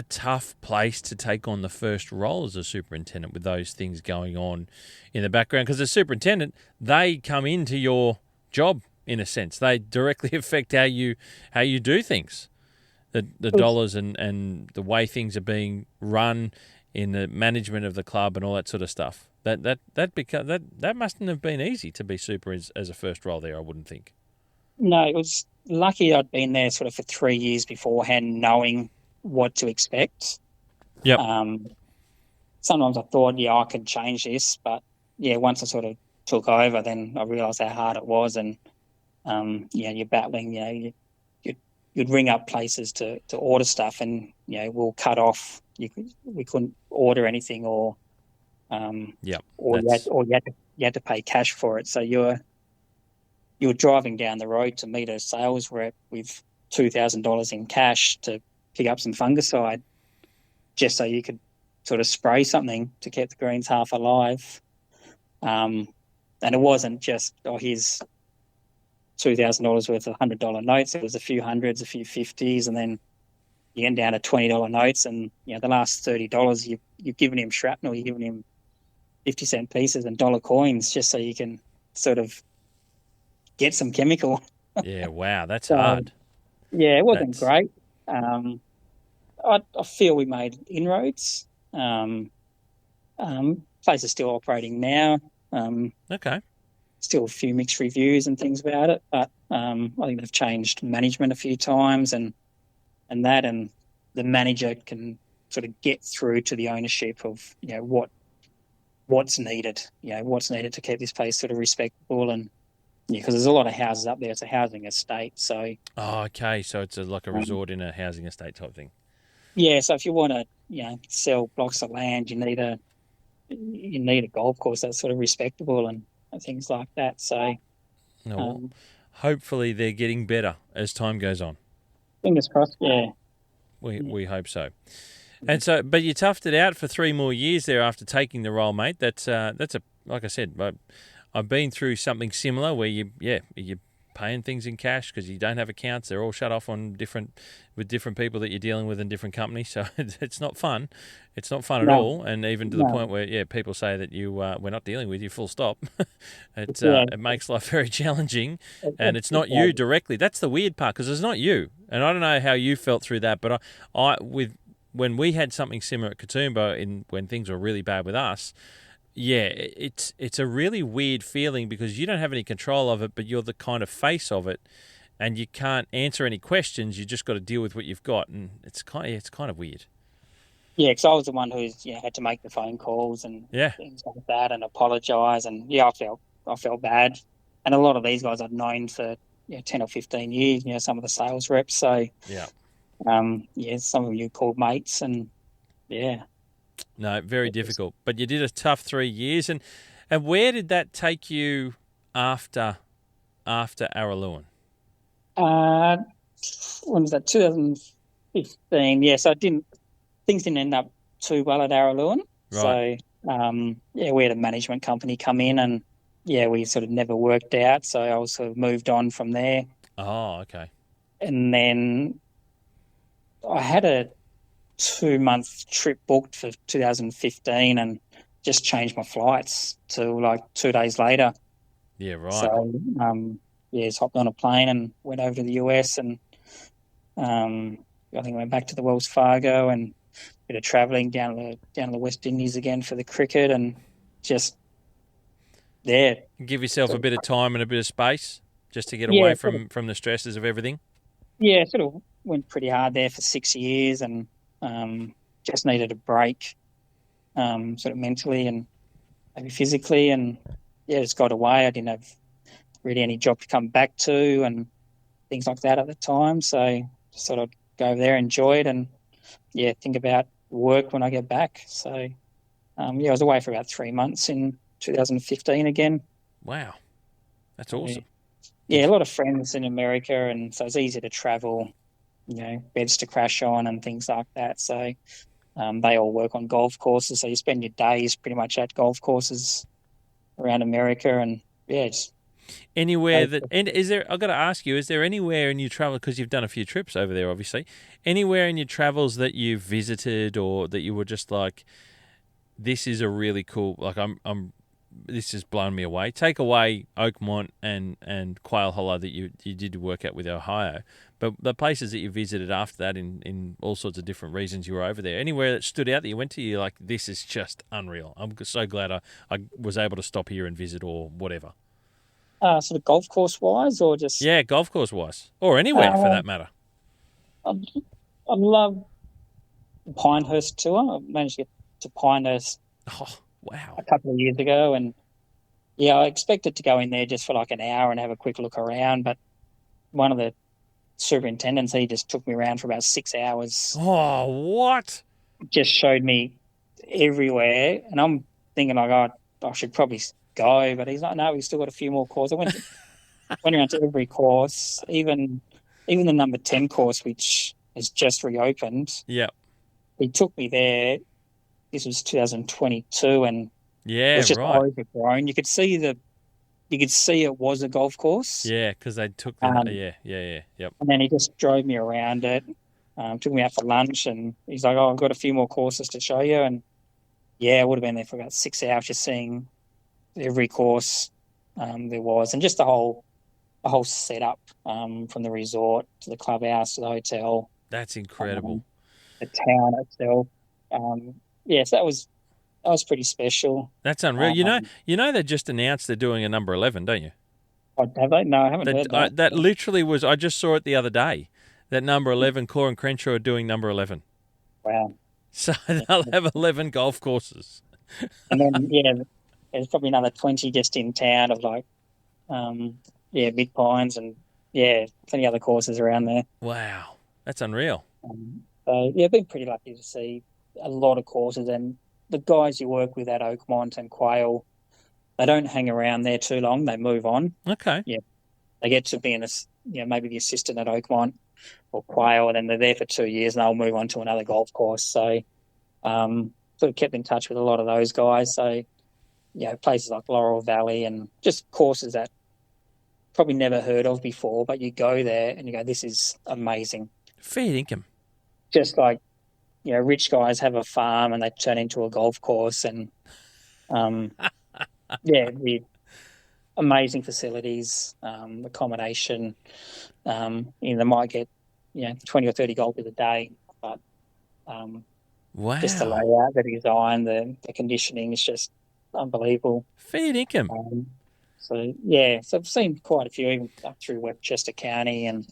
Speaker 2: tough place to take on the first role as a superintendent with those things going on in the background. Because as superintendent, they come into your job in a sense. They directly affect how you do things. The dollars and the way things are being run in the management of the club and all that sort of stuff. That mustn't have been easy to be super as a first role there, I wouldn't think.
Speaker 3: No, it was lucky I'd been there sort of for 3 years beforehand, knowing what to expect.
Speaker 2: Yep.
Speaker 3: Sometimes I thought, I could change this, but once I sort of took over, then I realised how hard it was, and you're battling. You'd ring up places to order stuff, and we'll cut off. We couldn't order anything, or you had to pay cash for it. So you were driving down the road to meet a sales rep with $2,000 in cash to pick up some fungicide, just so you could sort of spray something to keep the greens half alive. And it wasn't just, here's $2,000 worth of $100 notes. It was a few hundreds, a few 50s, and then you get down to $20 notes, and the last $30 you've given him shrapnel, you've given him 50-cent pieces and dollar coins just so you can sort of get some chemical.
Speaker 2: Yeah, wow, that's
Speaker 3: So,
Speaker 2: hard.
Speaker 3: yeah, it wasn't
Speaker 2: That's
Speaker 3: great. I feel we made inroads. Place is still operating now.
Speaker 2: okay.
Speaker 3: Still a few mixed reviews and things about it, but I think they've changed management a few times, and the manager can sort of get through to the ownership of what's needed, what's needed to keep this place sort of respectable, and because there's a lot of houses up there. It's a housing estate, so
Speaker 2: Oh, okay. So it's like a resort in a housing estate type thing.
Speaker 3: yeah. So if you want to sell blocks of land, you need a golf course that's sort of respectable and things like that. So
Speaker 2: No, well, hopefully they're getting better as time goes on.
Speaker 3: fingers crossed. Yeah.
Speaker 2: We hope so. And so, but you toughed it out for 3 more years there after taking the role, mate. That's like I said, I've been through something similar where you're paying things in cash because you don't have accounts. They're all shut off with different people that you're dealing with in different companies. So it's not fun. It's not fun at all. And even to the point where people say that we're not dealing with you. Full stop. It makes life very challenging, and it's not you directly. That's the weird part because it's not you. And I don't know how you felt through that, but when we had something similar at Katoomba when things were really bad with us. Yeah, it's a really weird feeling because you don't have any control of it, but you're the kind of face of it, and you can't answer any questions. You just got to deal with what you've got, and it's kind of weird.
Speaker 3: Yeah, because I was the one who's had to make the phone calls and things like that, and apologise, and I felt bad, and a lot of these guys I'd known for 10 or 15 years. Some of the sales reps, so some of you called mates, and yeah.
Speaker 2: No, very difficult. But you did a tough 3 years, and where did that take you after Araluen?
Speaker 3: When was that? 2015. Yeah, so things didn't end up too well at Araluen.
Speaker 2: Right.
Speaker 3: So we had a management company come in, and we sort of never worked out. So I was sort of moved on from there.
Speaker 2: Oh, okay.
Speaker 3: And then I had a 2-month trip booked for 2015 and just changed my flights to like 2 days later.
Speaker 2: Yeah, right.
Speaker 3: So, just hopped on a plane and went over to the US, and I think I went back to the Wells Fargo and a bit of travelling down to the West Indies again for the cricket, and just there.
Speaker 2: Give yourself a bit of time and a bit of space just to get away from the stresses of everything.
Speaker 3: Yeah, sort of went pretty hard there for 6 years, and just needed a break, sort of mentally and maybe physically, and just got away. I didn't have really any job to come back to and things like that at the time, so just sort of go over there, enjoy it, and think about work when I get back. So I was away for about 3 months in 2015 again.
Speaker 2: Wow, that's awesome.
Speaker 3: A lot of friends in America, and so it's easy to travel. Beds to crash on and things like that. So they all work on golf courses. So you spend your days pretty much at golf courses around America, and just
Speaker 2: anywhere that. And I've got to ask you, is there anywhere in your travel, because you've done a few trips over there, obviously, anywhere in your travels that you've visited or that you were just like, this is a really cool, like this has blown me away. Take away Oakmont and Quail Hollow that you did work out with Ohio, but the places that you visited after that in all sorts of different reasons you were over there. Anywhere that stood out that you went to, you're like, this is just unreal. I'm so glad I was able to stop here and visit or whatever.
Speaker 3: Sort of golf course wise, or just
Speaker 2: golf course wise, or anywhere for that matter.
Speaker 3: I love the Pinehurst tour. I managed to get to Pinehurst.
Speaker 2: Oh, wow.
Speaker 3: A couple of years ago, and I expected to go in there just for like an hour and have a quick look around, but one of the superintendents, he just took me around for about 6 hours.
Speaker 2: Oh, what?
Speaker 3: Just showed me everywhere, and I'm thinking like, I should probably go, but he's like, no, we've still got a few more courses. I went around to every course, even the number 10 course, which has just reopened.
Speaker 2: Yeah.
Speaker 3: He took me there. This was 2022, and it was just overgrown. You could see it was a golf course.
Speaker 2: Yeah, because they took yep.
Speaker 3: And then he just drove me around it, took me out for lunch, and he's like, "Oh, I've got a few more courses to show you." And Yeah, I would have been there for about 6 hours, just seeing every course there was, and just the whole setup, from the resort to the clubhouse to the hotel,
Speaker 2: That's incredible.
Speaker 3: the town itself. Yes, that was pretty special.
Speaker 2: That's unreal. You know they just announced they're doing a number 11, don't you?
Speaker 3: Have they? No, I haven't heard that.
Speaker 2: That literally was. I just saw it the other day. That number 11, Core and Crenshaw are doing number 11.
Speaker 3: Wow.
Speaker 2: So they'll have 11 golf courses.
Speaker 3: And then, yeah, there's probably another 20 just in town of like, Mid Pines and, plenty of other courses around there.
Speaker 2: Wow. That's unreal.
Speaker 3: So, yeah, I've been pretty lucky to see a lot of courses. And the guys you work with at Oakmont and Quail, they don't hang around there too long. They move on.
Speaker 2: Okay.
Speaker 3: Yeah. They get to being, maybe the assistant at Oakmont or Quail, and then they're there for 2 years and they'll move on to another golf course. So, sort of kept in touch with a lot of those guys. So, places like Laurel Valley and just courses that probably never heard of before, but you go there and you go, this is amazing.
Speaker 2: Fair income.
Speaker 3: Just like, rich guys have a farm and they turn into a golf course, and, the amazing facilities, accommodation. They might get, 20 or 30 golfers a day, but
Speaker 2: wow.
Speaker 3: Just the layout, the design, the conditioning is just unbelievable.
Speaker 2: Fair income.
Speaker 3: So I've seen quite a few, even up through Westchester County and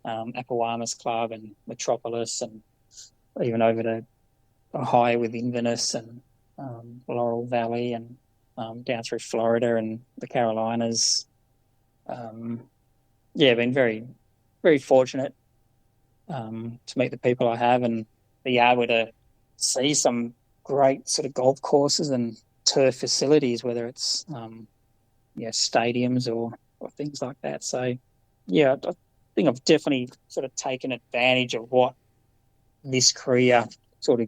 Speaker 3: Appawamas Club and Metropolis, and even over to Ohio with Inverness and Laurel Valley, and down through Florida and the Carolinas. Been very, very fortunate to meet the people I have and be able to see some great sort of golf courses and turf facilities, whether it's stadiums or things like that. So I think I've definitely sort of taken advantage of what this career sort of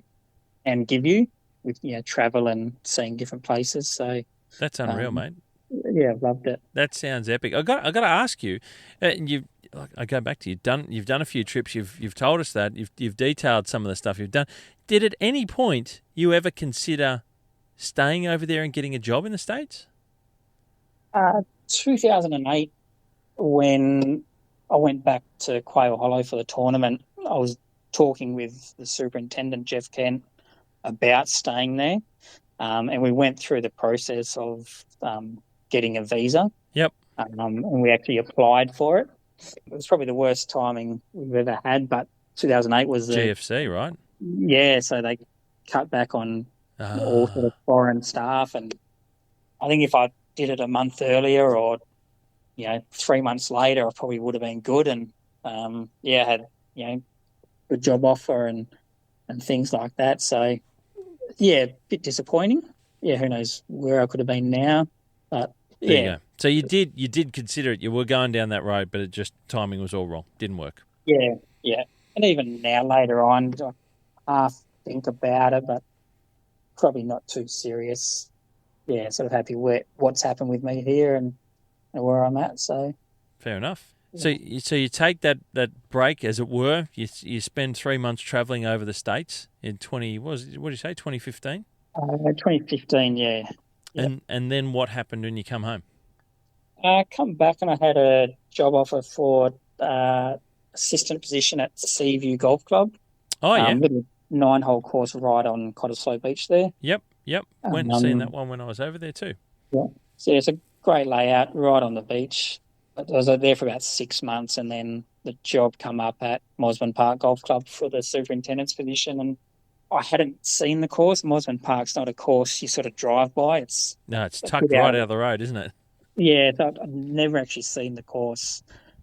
Speaker 3: can give you with travel and seeing different places. So
Speaker 2: that's unreal, mate.
Speaker 3: Yeah, I've loved it.
Speaker 2: That sounds epic. I got to ask you, I go back to you've done a few trips. You've told us that you've detailed some of the stuff you've done. Did at any point you ever consider staying over there and getting a job in the States?
Speaker 3: 2008, when I went back to Quail Hollow for the tournament, I was talking with the superintendent, Jeff Kent, about staying there, and we went through the process of getting a visa.
Speaker 2: Yep.
Speaker 3: And we actually applied for it. It was probably the worst timing we've ever had, but 2008 was the
Speaker 2: GFC, right?
Speaker 3: Yeah, so they cut back on all sort of foreign staff, and I think if I did it a month earlier or 3 months later, I probably would have been good, and had good job offer and things like that. So a bit disappointing. Who knows where I could have been now, but
Speaker 2: there you go. So you did consider it. You were going down that road, but it just timing was all wrong. Didn't work.
Speaker 3: Yeah. And even now, later on, I half think about it, but probably not too serious. Yeah, sort of happy with what's happened with me here and where I'm at. So
Speaker 2: fair enough. Yeah. So you take that break, as it were. You spend 3 months travelling over the States in 2015?
Speaker 3: 2015, yeah.
Speaker 2: And then what happened when you come home?
Speaker 3: I come back and I had a job offer for assistant position at Seaview Golf Club.
Speaker 2: Oh, yeah.
Speaker 3: Little 9-hole course right on Cottesloe Beach there.
Speaker 2: Yep. Went and seen that one when I was over there too.
Speaker 3: Yeah. So it's a great layout right on the beach. I was there for about 6 months, and then the job come up at Mosman Park Golf Club for the superintendent's position, and I hadn't seen the course. Mosman Park's not a course you sort of drive by. It's
Speaker 2: tucked right out of the road, isn't it?
Speaker 3: Yeah, I've never actually seen the course.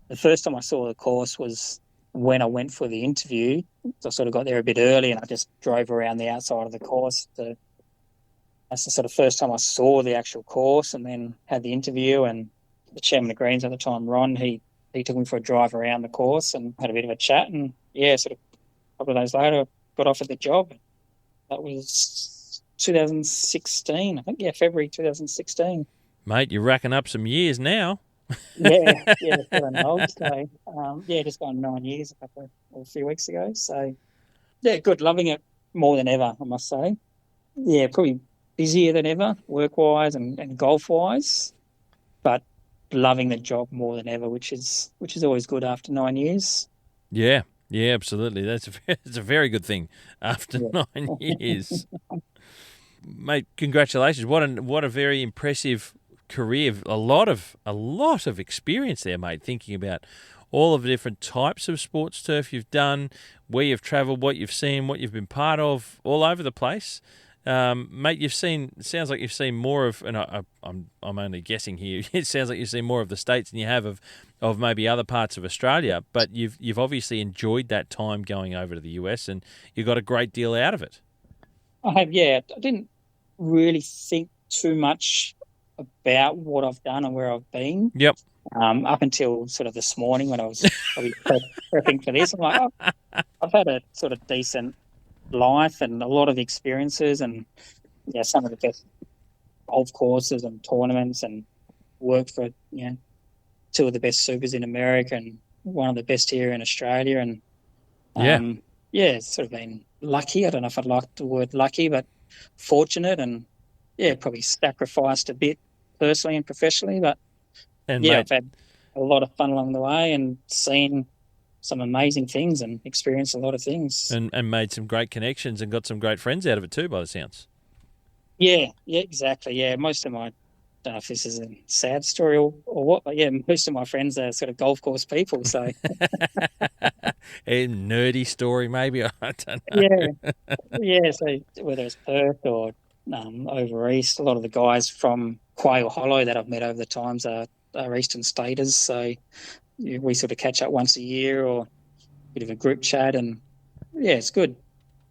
Speaker 3: The first time I saw the course was when I went for the interview. So I sort of got there a bit early, and I just drove around the outside of the course. That's the sort of first time I saw the actual course, and then had the interview. And the chairman of Greens at the time, Ron, he took me for a drive around the course and had a bit of a chat. And sort of a couple of days later, I got offered the job. That was 2016, I think. Yeah, February 2016.
Speaker 2: Mate, you're racking up some years now.
Speaker 3: yeah, feeling old. So, just gone 9 years a few weeks ago. So, good, loving it more than ever, I must say. probably busier than ever, work-wise and golf-wise, but loving the job more than ever, which is always good after 9 years.
Speaker 2: Yeah, yeah, absolutely. It's a very good thing after
Speaker 3: Yeah.
Speaker 2: 9 years. Mate, congratulations. What a very impressive career. A lot of experience there, mate, thinking about all of the different types of sports turf you've done, where you've travelled, what you've seen, what you've been part of, all over the place. Mate, sounds like you've seen more of, and I'm only guessing here, it sounds like you've seen more of the States than you have of maybe other parts of Australia, but you've obviously enjoyed that time going over to the US and you got a great deal out of it.
Speaker 3: I have, yeah. I didn't really think too much about what I've done and where I've been.
Speaker 2: Yep.
Speaker 3: Up until sort of this morning when I was probably prepping for this. I'm like, oh, I've had a sort of decent life and a lot of experiences and some of the best golf courses and tournaments and worked for, two of the best supers in America and one of the best here in Australia. And it's sort of been lucky. I don't know if I'd like the word lucky, but fortunate and probably sacrificed a bit personally and professionally, but I've had a lot of fun along the way and seen some amazing things and experienced a lot of things.
Speaker 2: And made some great connections and got some great friends out of it too, by the sounds.
Speaker 3: Yeah, exactly. Yeah, most of my, I don't know if this is a sad story or what, but most of my friends are sort of golf course people. So
Speaker 2: a nerdy story, maybe. I don't know.
Speaker 3: Yeah. So whether it's Perth or over east, a lot of the guys from Quail Hollow that I've met over the times are Eastern Staters. So we sort of catch up once a year or a bit of a group chat, and it's good.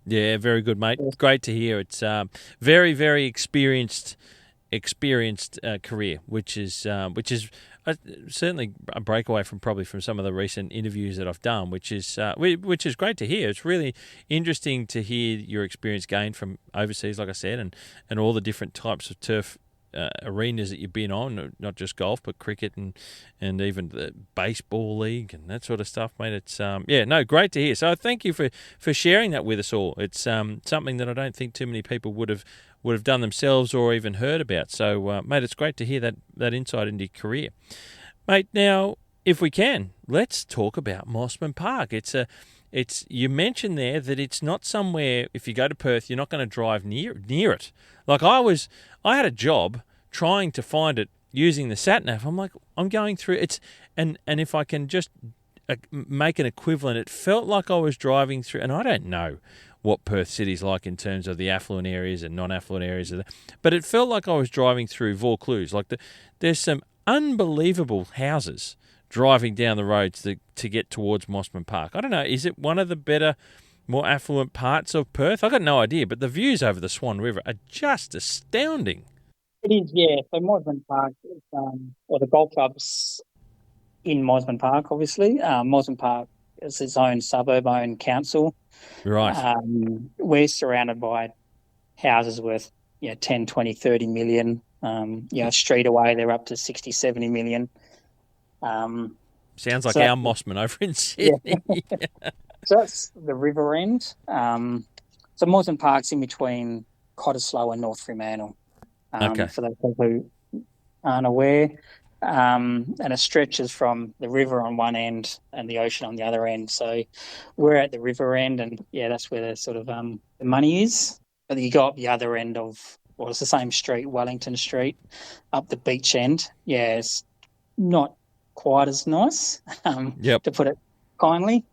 Speaker 2: Yeah, very good, mate. Great to hear. It's very, very experienced career, which is certainly a breakaway from some of the recent interviews that I've done, which is great to hear. It's really interesting to hear your experience gained from overseas, like I said, and all the different types of turf arenas that you've been on, not just golf, but cricket and even the baseball league and that sort of stuff, mate. It's great to hear. So thank you for sharing that with us all. It's something that I don't think too many people would have done themselves or even heard about. So, mate, it's great to hear that insight into your career. Mate, now, if we can, let's talk about Mosman Park. You mentioned there that it's not somewhere, if you go to Perth, you're not going to drive near it. Like I had a job trying to find it using the sat-nav. I'm like, I'm going through it, and if I can just make an equivalent, it felt like I was driving through, and I don't know what Perth City's like in terms of the affluent areas and non-affluent areas, but it felt like I was driving through Vaucluse. Like there's some unbelievable houses driving down the roads to get towards Mosman Park. I don't know, is it one of the better, more affluent parts of Perth? I've got no idea, but the views over the Swan River are just astounding.
Speaker 3: It is, yeah. So Mosman Park, the golf club's in Mosman Park, obviously. Mosman Park is its own suburb-owned council.
Speaker 2: Right.
Speaker 3: We're surrounded by houses worth 10, 20, 30 million. Street away, they're up to 60, 70 million.
Speaker 2: Sounds like our Mosman over in Sydney.
Speaker 3: Yeah. So that's the river end. So Mosman Park's in between Cottesloe and North Fremantle. For those people who aren't aware. And it stretches from the river on one end and the ocean on the other end. So we're at the river end, and that's where the sort of the money is. But you go up the other end of, it's the same street, Wellington Street, up the beach end. Yeah, it's not quite as nice, to put it kindly.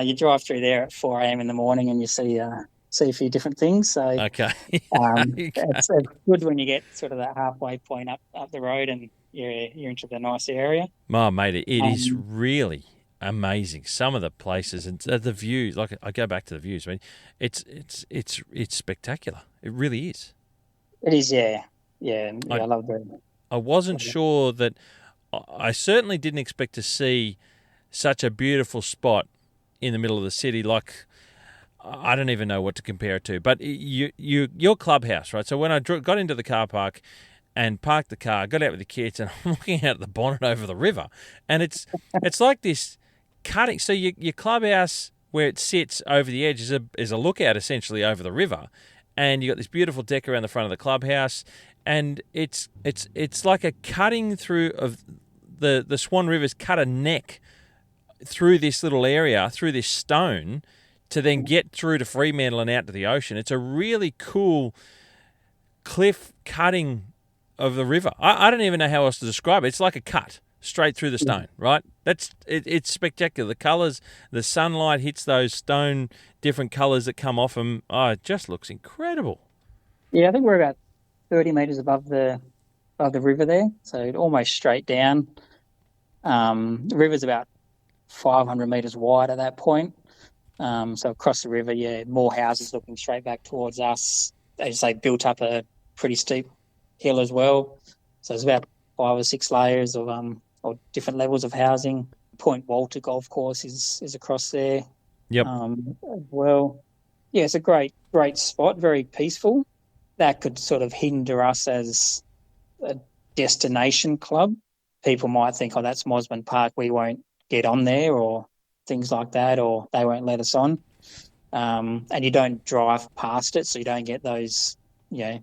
Speaker 3: You drive through there at 4 a.m. in the morning and you see a few different things. So it's good when you get sort of that halfway point up the road and you're into the nice area.
Speaker 2: Oh, mate, it is really amazing. Some of the places and the views. Like I go back to the views. I mean, it's spectacular. It really is.
Speaker 3: It is, yeah. I love it.
Speaker 2: I wasn't sure that. I certainly didn't expect to see such a beautiful spot in the middle of the city. Like, I don't even know what to compare it to. But your clubhouse, right? So when I got into the car park and parked the car, got out with the kids, and I'm looking out the bonnet over the river, and it's like this cutting. So your clubhouse, where it sits over the edge, is a lookout essentially over the river, and you got this beautiful deck around the front of the clubhouse, and it's like a cutting through of the Swan River's cut a neck through this little area, through this stone, to then get through to Fremantle and out to the ocean. It's a really cool cliff cutting of the river. I don't even know how else to describe it. It's like a cut straight through the stone, right? It's spectacular. The colours, the sunlight hits those stone, different colours that come off them. Oh, it just looks incredible.
Speaker 3: Yeah, I think we're about 30 metres above the river there, so almost straight down. The river's about 500 metres wide at that point. So across the river, more houses looking straight back towards us. As they built up a pretty steep hill as well. So there's about 5 or 6 layers of or different levels of housing. Point Walter Golf Course is across there.
Speaker 2: Yep.
Speaker 3: As well. Yeah, it's a great spot, very peaceful. That could sort of hinder us as a destination club. People might think, oh, that's Mosman Park, we won't get on there, or things like that, or they won't let us on. And you don't drive past it, so you don't get those, the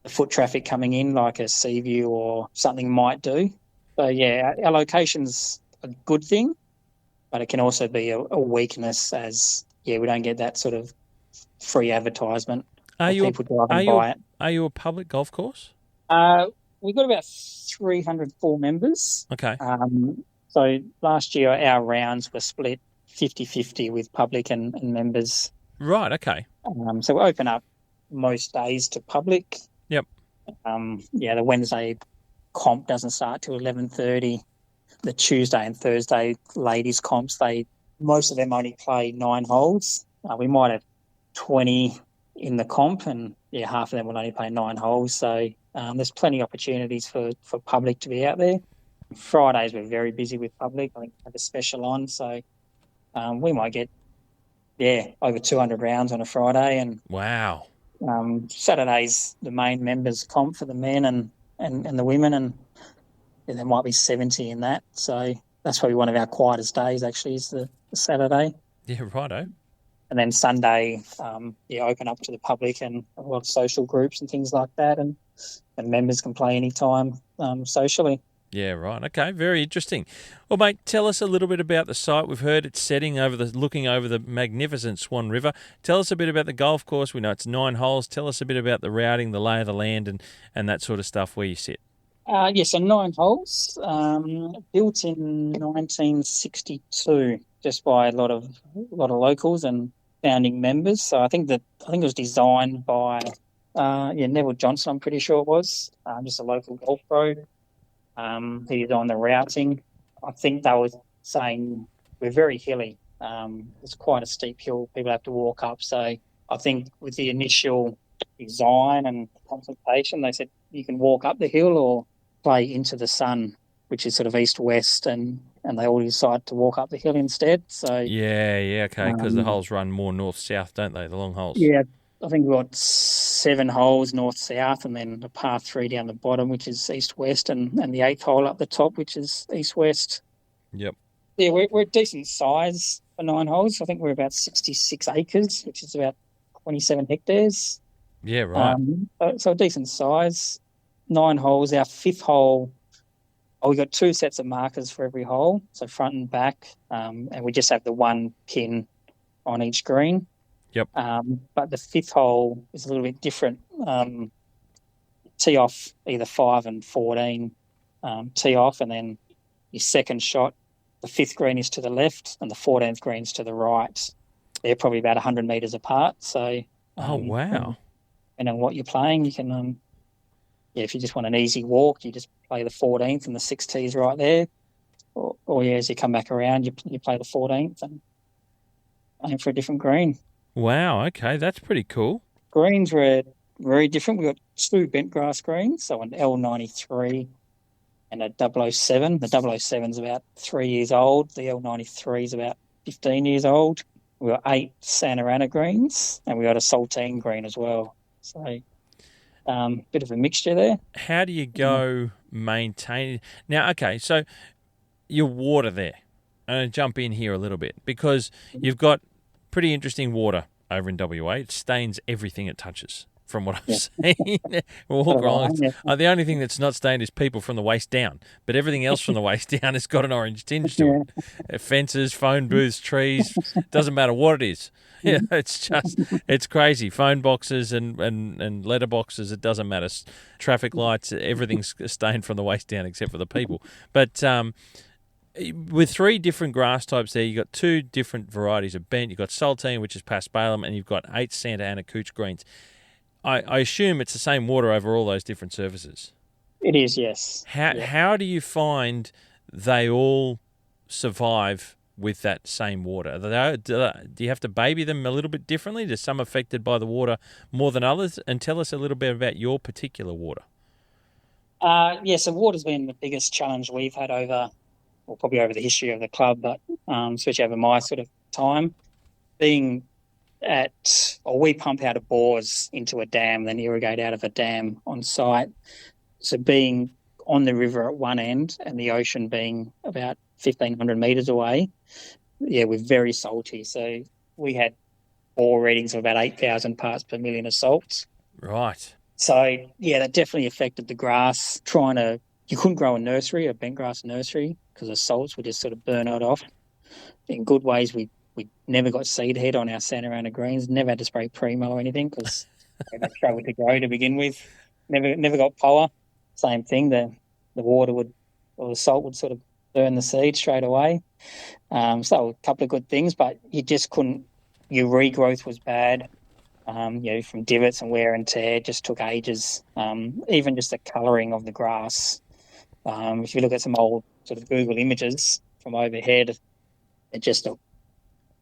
Speaker 3: foot traffic coming in like a Seaview or something might do. So, our location's a good thing, but it can also be a weakness as, we don't get that sort of free advertisement of people driving by it.
Speaker 2: Are you a public golf course?
Speaker 3: We've got about 304 members.
Speaker 2: Okay.
Speaker 3: So last year our rounds were split 50-50 with public and members.
Speaker 2: Right, okay.
Speaker 3: So we open up most days to public.
Speaker 2: Yep.
Speaker 3: The Wednesday comp doesn't start till 11:30. The Tuesday and Thursday ladies comps, most of them only play 9 holes. We might have 20 in the comp, and half of them will only play 9 holes. So there's plenty of opportunities for public to be out there. Fridays we're very busy with public. I think we have a special on, so we might get over 200 rounds on a Friday. And
Speaker 2: wow.
Speaker 3: Saturday's the main members comp for the men and the women, and there might be 70 in that. So that's probably one of our quietest days. Actually, is the Saturday.
Speaker 2: Yeah, righto.
Speaker 3: And then Sunday, open up to the public and a lot of social groups and things like that, and members can play anytime socially.
Speaker 2: Yeah, right. Okay, very interesting. Well, mate, tell us a little bit about the site. We've heard it's looking over the magnificent Swan River. Tell us a bit about the golf course. We know it's 9 holes. Tell us a bit about the routing, the lay of the land, and that sort of stuff where you sit.
Speaker 3: So 9 holes, built in 1962, just by a lot of locals and founding members. So I think it was designed by Neville Johnson. I'm pretty sure it was just a local golf pro. He designed the routing. I think they were saying we're very hilly. It's quite a steep hill. People have to walk up. So I think with the initial design and consultation, they said you can walk up the hill or play into the sun, which is sort of east-west, and they all decide to walk up the hill instead. So
Speaker 2: okay, because the holes run more north-south, don't they, the long holes?
Speaker 3: Yeah, I think we've got 7 holes north-south, and then a par 3 down the bottom, which is east-west, and the 8th hole up the top, which is east-west.
Speaker 2: Yep.
Speaker 3: Yeah, we're a decent size for 9 holes. I think we're about 66 acres, which is about 27 hectares.
Speaker 2: Yeah, right.
Speaker 3: So a decent size. 9 holes. Our 5th hole, we've got 2 sets of markers for every hole, so front and back, and we just have the 1 pin on each green.
Speaker 2: Yep.
Speaker 3: But the 5th hole is a little bit different. Tee off either 5 and 14, tee off, and then your second shot, the 5th green is to the left and the 14th green's to the right. They're probably about 100 metres apart. So,
Speaker 2: oh, wow.
Speaker 3: And on what you're playing, you can, if you just want an easy walk, you just play the 14th and the 6th tee is right there. Or as you come back around, you play the 14th and aim for a different green.
Speaker 2: Wow, okay, that's pretty cool.
Speaker 3: Greens were very different. We've got 2 bent grass greens, so an L93 and a 007. The 007's about 3 years old. The L93 is about 15 years old. We've got 8 Santa Ana greens, and we got a Saltine green as well. So bit of a mixture there.
Speaker 2: How do you go maintaining? Now, okay, so your water there. I'm going to jump in here a little bit because you've got pretty interesting water over in WA. It stains everything it touches, from what I've
Speaker 3: Yeah.
Speaker 2: seen. Walk
Speaker 3: Sort of
Speaker 2: along.
Speaker 3: line, yeah.
Speaker 2: The only thing that's not stained is people from the waist down, but everything else from the waist down has got an orange tinge to it. Fences, phone booths, trees, doesn't matter what it is. Yeah, it's crazy. Phone boxes and letter boxes, it doesn't matter. Traffic lights, everything's stained from the waist down except for the people. But with 3 different grass types there, you've got 2 different varieties of bent. You've got Saltine, which is past Balaam, and you've got 8 Santa Ana Cooch greens. I assume it's the same water over all those different surfaces.
Speaker 3: It is, yes.
Speaker 2: How do you find they all survive with that same water? Do you have to baby them a little bit differently? Are some affected by the water more than others? And tell us a little bit about your particular water.
Speaker 3: So water's been the biggest challenge we've had probably over the history of the club, but especially over my sort of time. We pump out of bores into a dam, then irrigate out of a dam on site. So being on the river at one end and the ocean being about 1,500 metres away, we're very salty. So we had bore readings of about 8,000 parts per million of salts.
Speaker 2: Right.
Speaker 3: So, that definitely affected the grass. You couldn't grow a bent grass nursery because the salts would just sort of burn it off. In good ways, we never got seed head on our Santa Ana greens, never had to spray Primo or anything because they struggled to grow to begin with. Never got power. Same thing, the water the salt would sort of burn the seed straight away. So a couple of good things, but you just couldn't, your regrowth was bad. From divots and wear and tear, it just took ages. Even just the colouring of the grass. If you look at some old sort of Google images from overhead, it just looked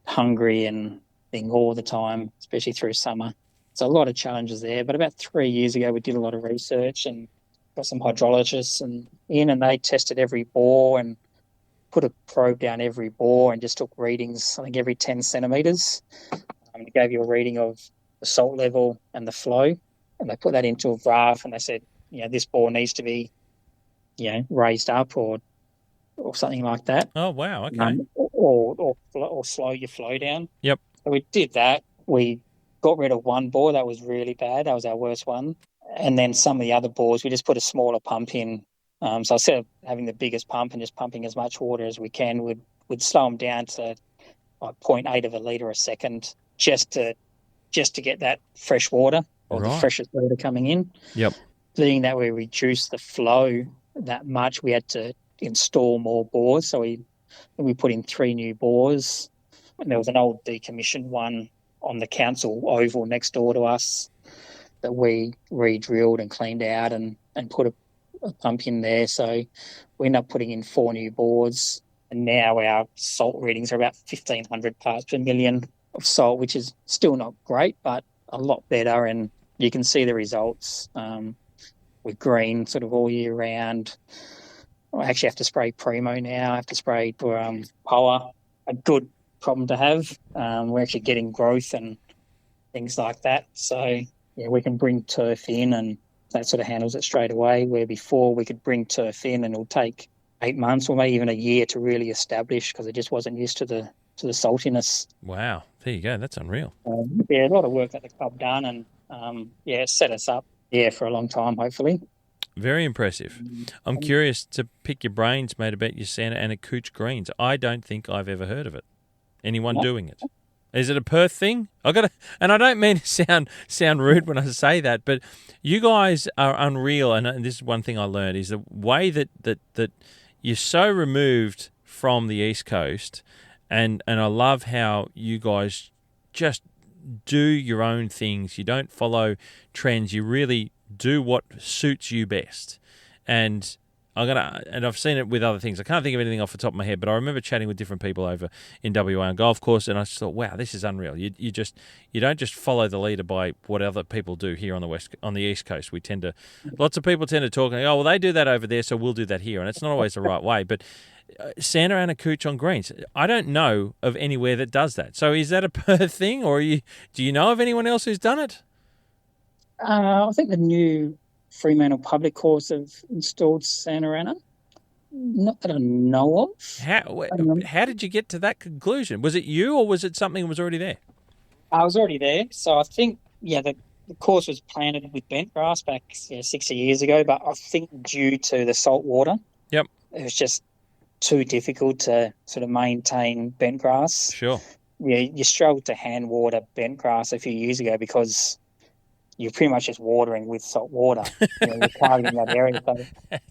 Speaker 3: hungry and being all the time, especially through summer. So a lot of challenges there. But about 3 years ago, we did a lot of research and got some hydrologists and they tested every bore and put a probe down every bore and just took readings, I think, every 10 centimetres. It gave you a reading of the salt level and the flow, and they put that into a graph and they said, this bore needs to be, raised up or something like that.
Speaker 2: Oh, wow, okay.
Speaker 3: Or slow your flow down.
Speaker 2: Yep.
Speaker 3: So we did that. We got rid of one bore that was really bad. That was our worst one. And then some of the other bores, we just put a smaller pump in. So instead of having the biggest pump and just pumping as much water as we can, we'd slow them down to like 0.8 of a litre a second just to get that fresh water or the freshest water coming in.
Speaker 2: Yep.
Speaker 3: Being that we reduced the flow that much, we had to install more bores. So we put in 3 new bores. And there was an old decommissioned one on the council oval next door to us that we re-drilled and cleaned out and put a pump in there. So we ended up putting in 4 new bores. And now our salt readings are about 1,500 parts per million of salt, which is still not great, but a lot better. And you can see the results. We're green sort of all year round. I actually have to spray Primo now. I have to spray Power. A good problem to have. We're actually getting growth and things like that. So, we can bring turf in and that sort of handles it straight away, where before we could bring turf in and it'll take 8 months or maybe even a year to really establish because it just wasn't used to the saltiness.
Speaker 2: Wow. There you go. That's unreal.
Speaker 3: A lot of work that the club done and, it set us up, for a long time, hopefully.
Speaker 2: Very impressive. I'm curious to pick your brains, mate, about your Santa Ana Cooch greens. I don't think I've ever heard of it. Anyone doing it? Is it a Perth thing? And I don't mean to sound rude when I say that, but you guys are unreal. And this is one thing I learned is the way that you're so removed from the East Coast, and I love how you guys just do your own things. You don't follow trends. You really do what suits you best. And I've seen it with other things. I can't think of anything off the top of my head, but I remember chatting with different people over in WA on golf course, and I just thought, wow, this is unreal. You don't just follow the leader by what other people do here on the East Coast. Lots of people tend to talk, oh, well, they do that over there, so we'll do that here, and it's not always the right way. But Santa Ana Cooch on greens, I don't know of anywhere that does that. So is that a Perth thing, or do you know of anyone else who's done it?
Speaker 3: I think the new Fremantle Public Course have installed Santa Ana. Not that I know of.
Speaker 2: How did you get to that conclusion? Was it you, or was it something that was already there?
Speaker 3: I was already there, so I think the course was planted with bent grass back 60 years ago, but I think due to the salt water,
Speaker 2: Yep.
Speaker 3: it was just too difficult to sort of maintain bent grass.
Speaker 2: Sure.
Speaker 3: Yeah, you struggled to hand water bent grass a few years ago because you're pretty much just watering with salt water. You're targeting that area. So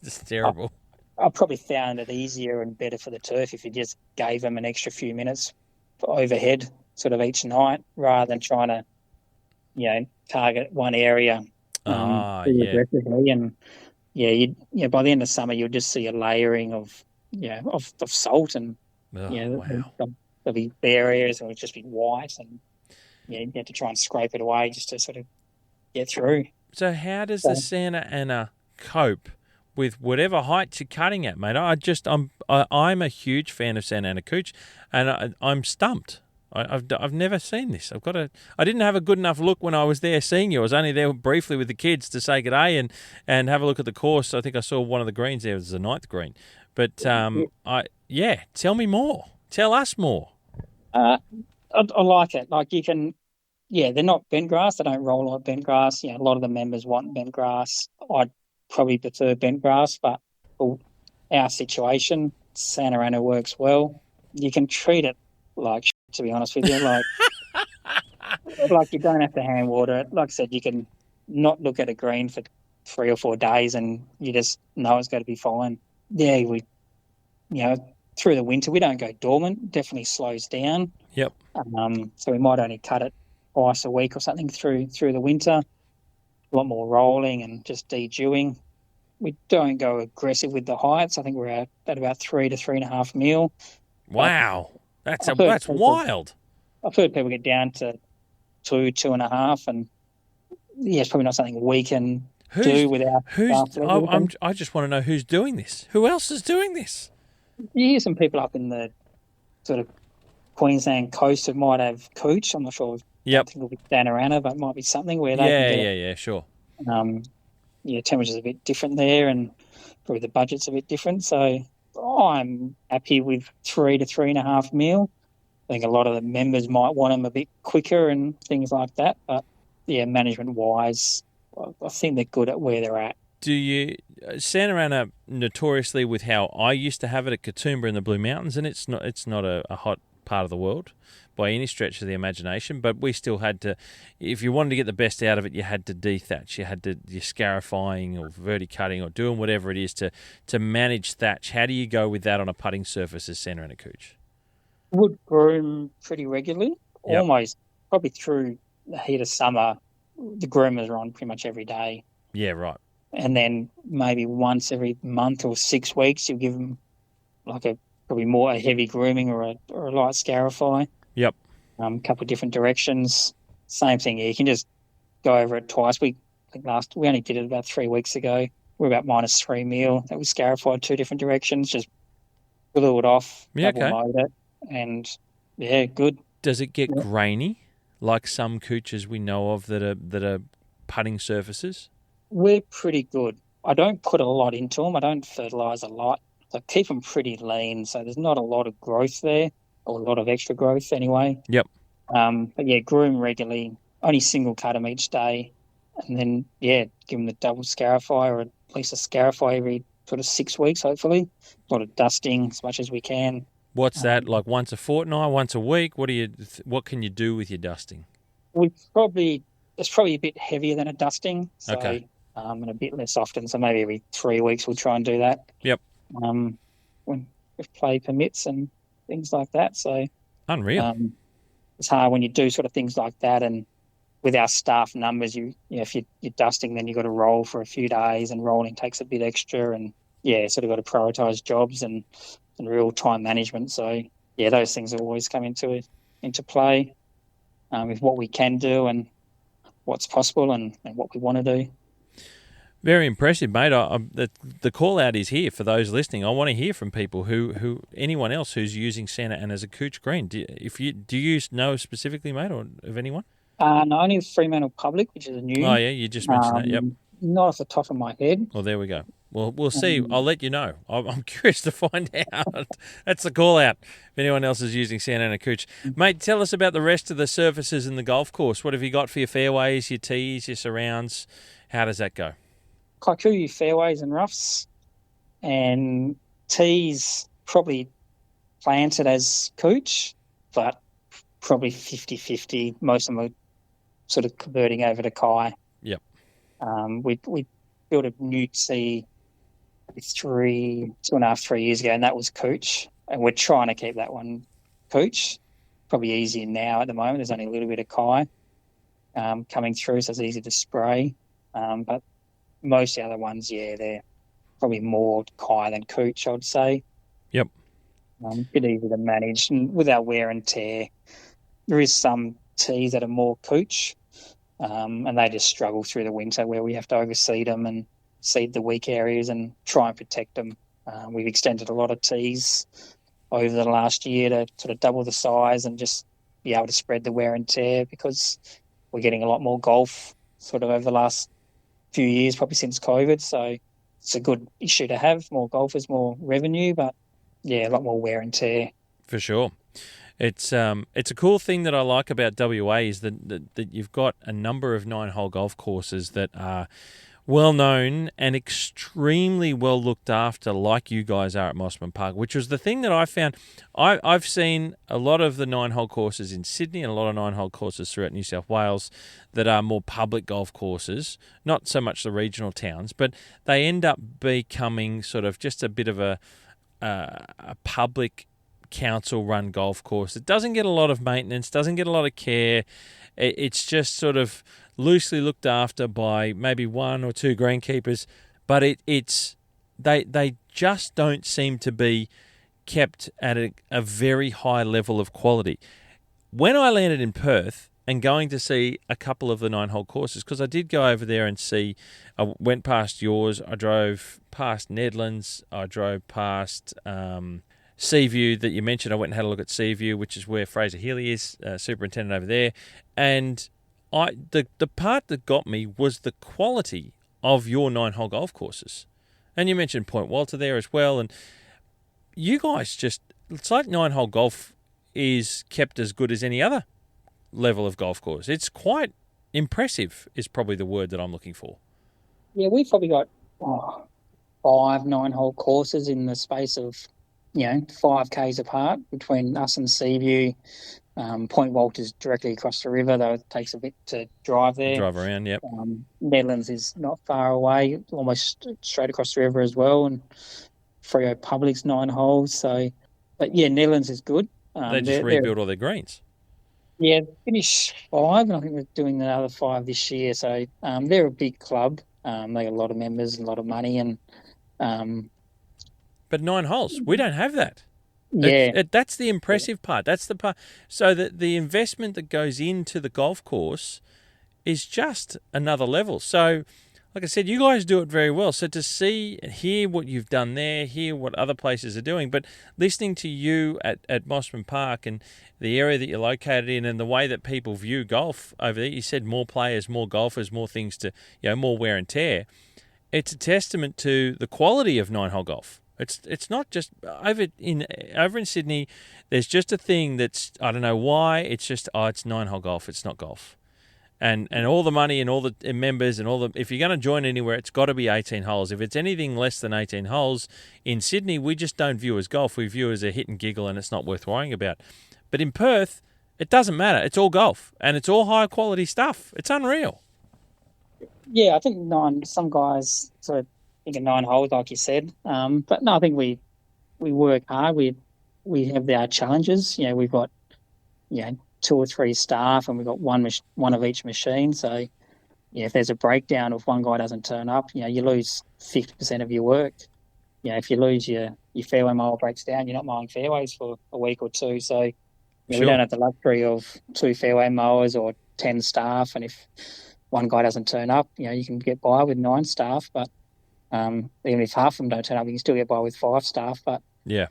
Speaker 2: It's terrible.
Speaker 3: I probably found it easier and better for the turf if you just gave them an extra few minutes for overhead sort of each night rather than trying to, target one area too aggressively. And by the end of summer, you'll just see a layering of salt and
Speaker 2: Wow.
Speaker 3: there'll be bare areas and it'll just be white, and you have to try and scrape it away just to sort of get through.
Speaker 2: So how does the Santa Ana cope with whatever height you're cutting at, mate? I'm a huge fan of Santa Ana cooch, and I'm stumped. I've never seen this. I didn't have a good enough look when I was there seeing you. I was only there briefly with the kids to say good day and have a look at the course. I think I saw one of the greens there. It was the 9th green. But tell me more. Tell us more.
Speaker 3: I like it. Like you can, they're not bent grass. They don't roll like bent grass. A lot of the members want bent grass. I'd probably prefer bent grass, but for our situation, Santa Ana works well. You can treat it like shit, to be honest with you. Like you don't have to hand water it. Like I said, you can not look at a green for 3 or 4 days and you just know it's going to be fine. Yeah, through the winter, we don't go dormant. It definitely slows down.
Speaker 2: Yep.
Speaker 3: So we might only cut it twice a week or something through the winter. A lot more rolling and just de-dewing. We don't go aggressive with the heights. I think we're at about 3 to 3.5 mil.
Speaker 2: Wow, that's wild.
Speaker 3: I've heard people get down to 2.5, and it's probably not something we can do without.
Speaker 2: I just want to know who's doing this. Who else is doing this?
Speaker 3: You hear some people up in the sort of Queensland coast that might have cooch. I'm not sure.
Speaker 2: Yep.
Speaker 3: I think it'll be Santa Ana, but it might be something where they can get
Speaker 2: it. Sure.
Speaker 3: Temperature's a bit different there, and probably the budget's a bit different. So I'm happy with 3 to 3.5 mil. I think a lot of the members might want them a bit quicker and things like that. But management-wise, I think they're good at where they're at.
Speaker 2: Do you Santa Ana notoriously with how I used to have it at Katoomba in the Blue Mountains, and it's not a hot part of the world by any stretch of the imagination, but we still had to, if you wanted to get the best out of it, you had to dethatch, you had to you're scarifying or verticutting or doing whatever it is to manage thatch. How do you go with that on a putting surface as Santa Ana cooch?
Speaker 3: Would groom pretty regularly, almost probably through the heat of summer. The groomers are on pretty much every day.
Speaker 2: Yeah, right.
Speaker 3: And then maybe once every month or 6 weeks, you'll give them like probably more a heavy grooming or a light scarify.
Speaker 2: Yep.
Speaker 3: A couple of different directions. Same thing. You can just go over it twice. We only did it about 3 weeks ago. We're about -3 mil. That was scarified 2 different directions. Just blew it off. Double mowed it, and good.
Speaker 2: Does it get grainy like some cooches we know of that are putting surfaces?
Speaker 3: We're pretty good. I don't put a lot into them. I don't fertilise a lot. I keep them pretty lean, so there's not a lot of growth there, or a lot of extra growth anyway.
Speaker 2: Yep.
Speaker 3: But groom regularly. Only single cut them each day, and then give them the double scarify, or at least a scarify every sort of 6 weeks, hopefully. A lot of dusting as much as we can.
Speaker 2: What's that, like once a fortnight, once a week? What can you do with your dusting?
Speaker 3: It's probably a bit heavier than a dusting. So,
Speaker 2: okay.
Speaker 3: And a bit less often. So maybe every 3 weeks we'll try and do that.
Speaker 2: Yep.
Speaker 3: When if play permits and things like that. So
Speaker 2: unreal.
Speaker 3: It's hard when you do sort of things like that, and with our staff numbers, if you're dusting, then you've got to roll for a few days, and rolling takes a bit extra, and sort of got to prioritise jobs and real time management. So those things always come into play with what we can do and what's possible and what we want to do.
Speaker 2: Very impressive, mate. The call out is here for those listening. I want to hear from people who anyone else who's using Santa Ana as a cooch green. Do you know specifically, mate, or of anyone?
Speaker 3: No, only Fremantle Public, which is a new.
Speaker 2: Oh yeah, you just mentioned that. Yep.
Speaker 3: Not off the top of my head.
Speaker 2: Well, there we go. We'll see. I'll let you know. I'm curious to find out. That's the call out. If anyone else is using Santa Ana Cooch. Mate, tell us about the rest of the surfaces in the golf course. What have you got for your fairways, your tees, your surrounds? How does that go?
Speaker 3: Kikuyu fairways and roughs, and tees probably planted as Cooch, but probably 50-50. Most of them are sort of converting over to Kai.
Speaker 2: Yep.
Speaker 3: We built a new tee 2.5, 3 years ago, and that was Cooch, and we're trying to keep that one Cooch. Probably easier now at the moment. There's only a little bit of Kai coming through, so it's easy to spray. But most of the other ones, they're probably more Kai than Cooch, I'd say.
Speaker 2: Yep.
Speaker 3: A bit easier to manage, and without wear and tear. There is some tees that are more Cooch, and they just struggle through the winter where we have to overseed them and seed the weak areas and try and protect them. We've extended a lot of tees over the last year to sort of double the size and just be able to spread the wear and tear, because we're getting a lot more golf sort of over the last few years, probably since COVID. So it's a good issue to have. More golfers, more revenue, but a lot more wear and tear.
Speaker 2: For sure. It's a cool thing that I like about WA is that you've got a number of 9-hole golf courses that are well known and extremely well looked after, like you guys are at Mosman Park, which was the thing that I found. I've seen a lot of the 9-hole courses in Sydney and a lot of 9-hole courses throughout New South Wales that are more public golf courses, not so much the regional towns, but they end up becoming sort of just a bit of a public council-run golf course. It doesn't get a lot of maintenance, doesn't get a lot of care. It's just sort of loosely looked after by maybe one or two greenkeepers, but they just don't seem to be kept at a very high level of quality. When I landed in Perth and going to see a couple of the 9-hole courses, because I did go over there and see, I went past yours, I drove past Nedlands, I drove past Seaview that you mentioned. I went and had a look at Seaview, which is where Fraser Healy is, superintendent over there. And the part that got me was the quality of your 9-hole golf courses. And you mentioned Point Walter there as well. And you guys it's like 9-hole golf is kept as good as any other level of golf course. It's quite impressive is probably the word that I'm looking for.
Speaker 3: Yeah, we've probably got 5 9-hole courses in the space of 5 Ks apart between us and Seaview. Point Walter's directly across the river, though it takes a bit to drive there.
Speaker 2: Drive around, yep.
Speaker 3: Nedlands is not far away, almost straight across the river as well, and Freo Public's 9 holes. So, but Nedlands is good.
Speaker 2: They just rebuilt all their greens.
Speaker 3: Yeah, finished 5, and I think they're doing another 5 this year. So they're a big club. They got a lot of members and a lot of money, and
Speaker 2: but 9 holes, we don't have that.
Speaker 3: Yeah,
Speaker 2: that's the impressive part. That's the part. So the investment that goes into the golf course is just another level. So, like I said, you guys do it very well. So to see and hear what you've done there, hear what other places are doing, but listening to you at Mosman Park and the area that you're located in and the way that people view golf over there, you said more players, more golfers, more things to, more wear and tear. It's a testament to the quality of 9-hole golf. It's not just over in Sydney. There's just a thing that's, I don't know why. It's just it's 9-hole golf. It's not golf, and all the money and all the members and all the. If you're going to join anywhere, it's got to be 18 holes. If it's anything less than 18 holes in Sydney, we just don't view as golf. We view as a hit and giggle, and it's not worth worrying about. But in Perth, it doesn't matter. It's all golf, and it's all high quality stuff. It's unreal.
Speaker 3: Yeah, I think some guys sort of think of 9 holes, like you said. But no, I think we work hard. We have our challenges. We've got 2 or 3 staff, and we've got one of each machine. So if there's a breakdown, if one guy doesn't turn up, you lose 50% of your work. If you lose your fairway mower breaks down, you're not mowing fairways for a week or 2. So
Speaker 2: Sure.
Speaker 3: We don't have the luxury of 2 fairway mowers or 10 staff. And if one guy doesn't turn up, you can get by with 9 staff. But even if half of them don't turn up, you can still get by with 5 staff. But
Speaker 2: yeah,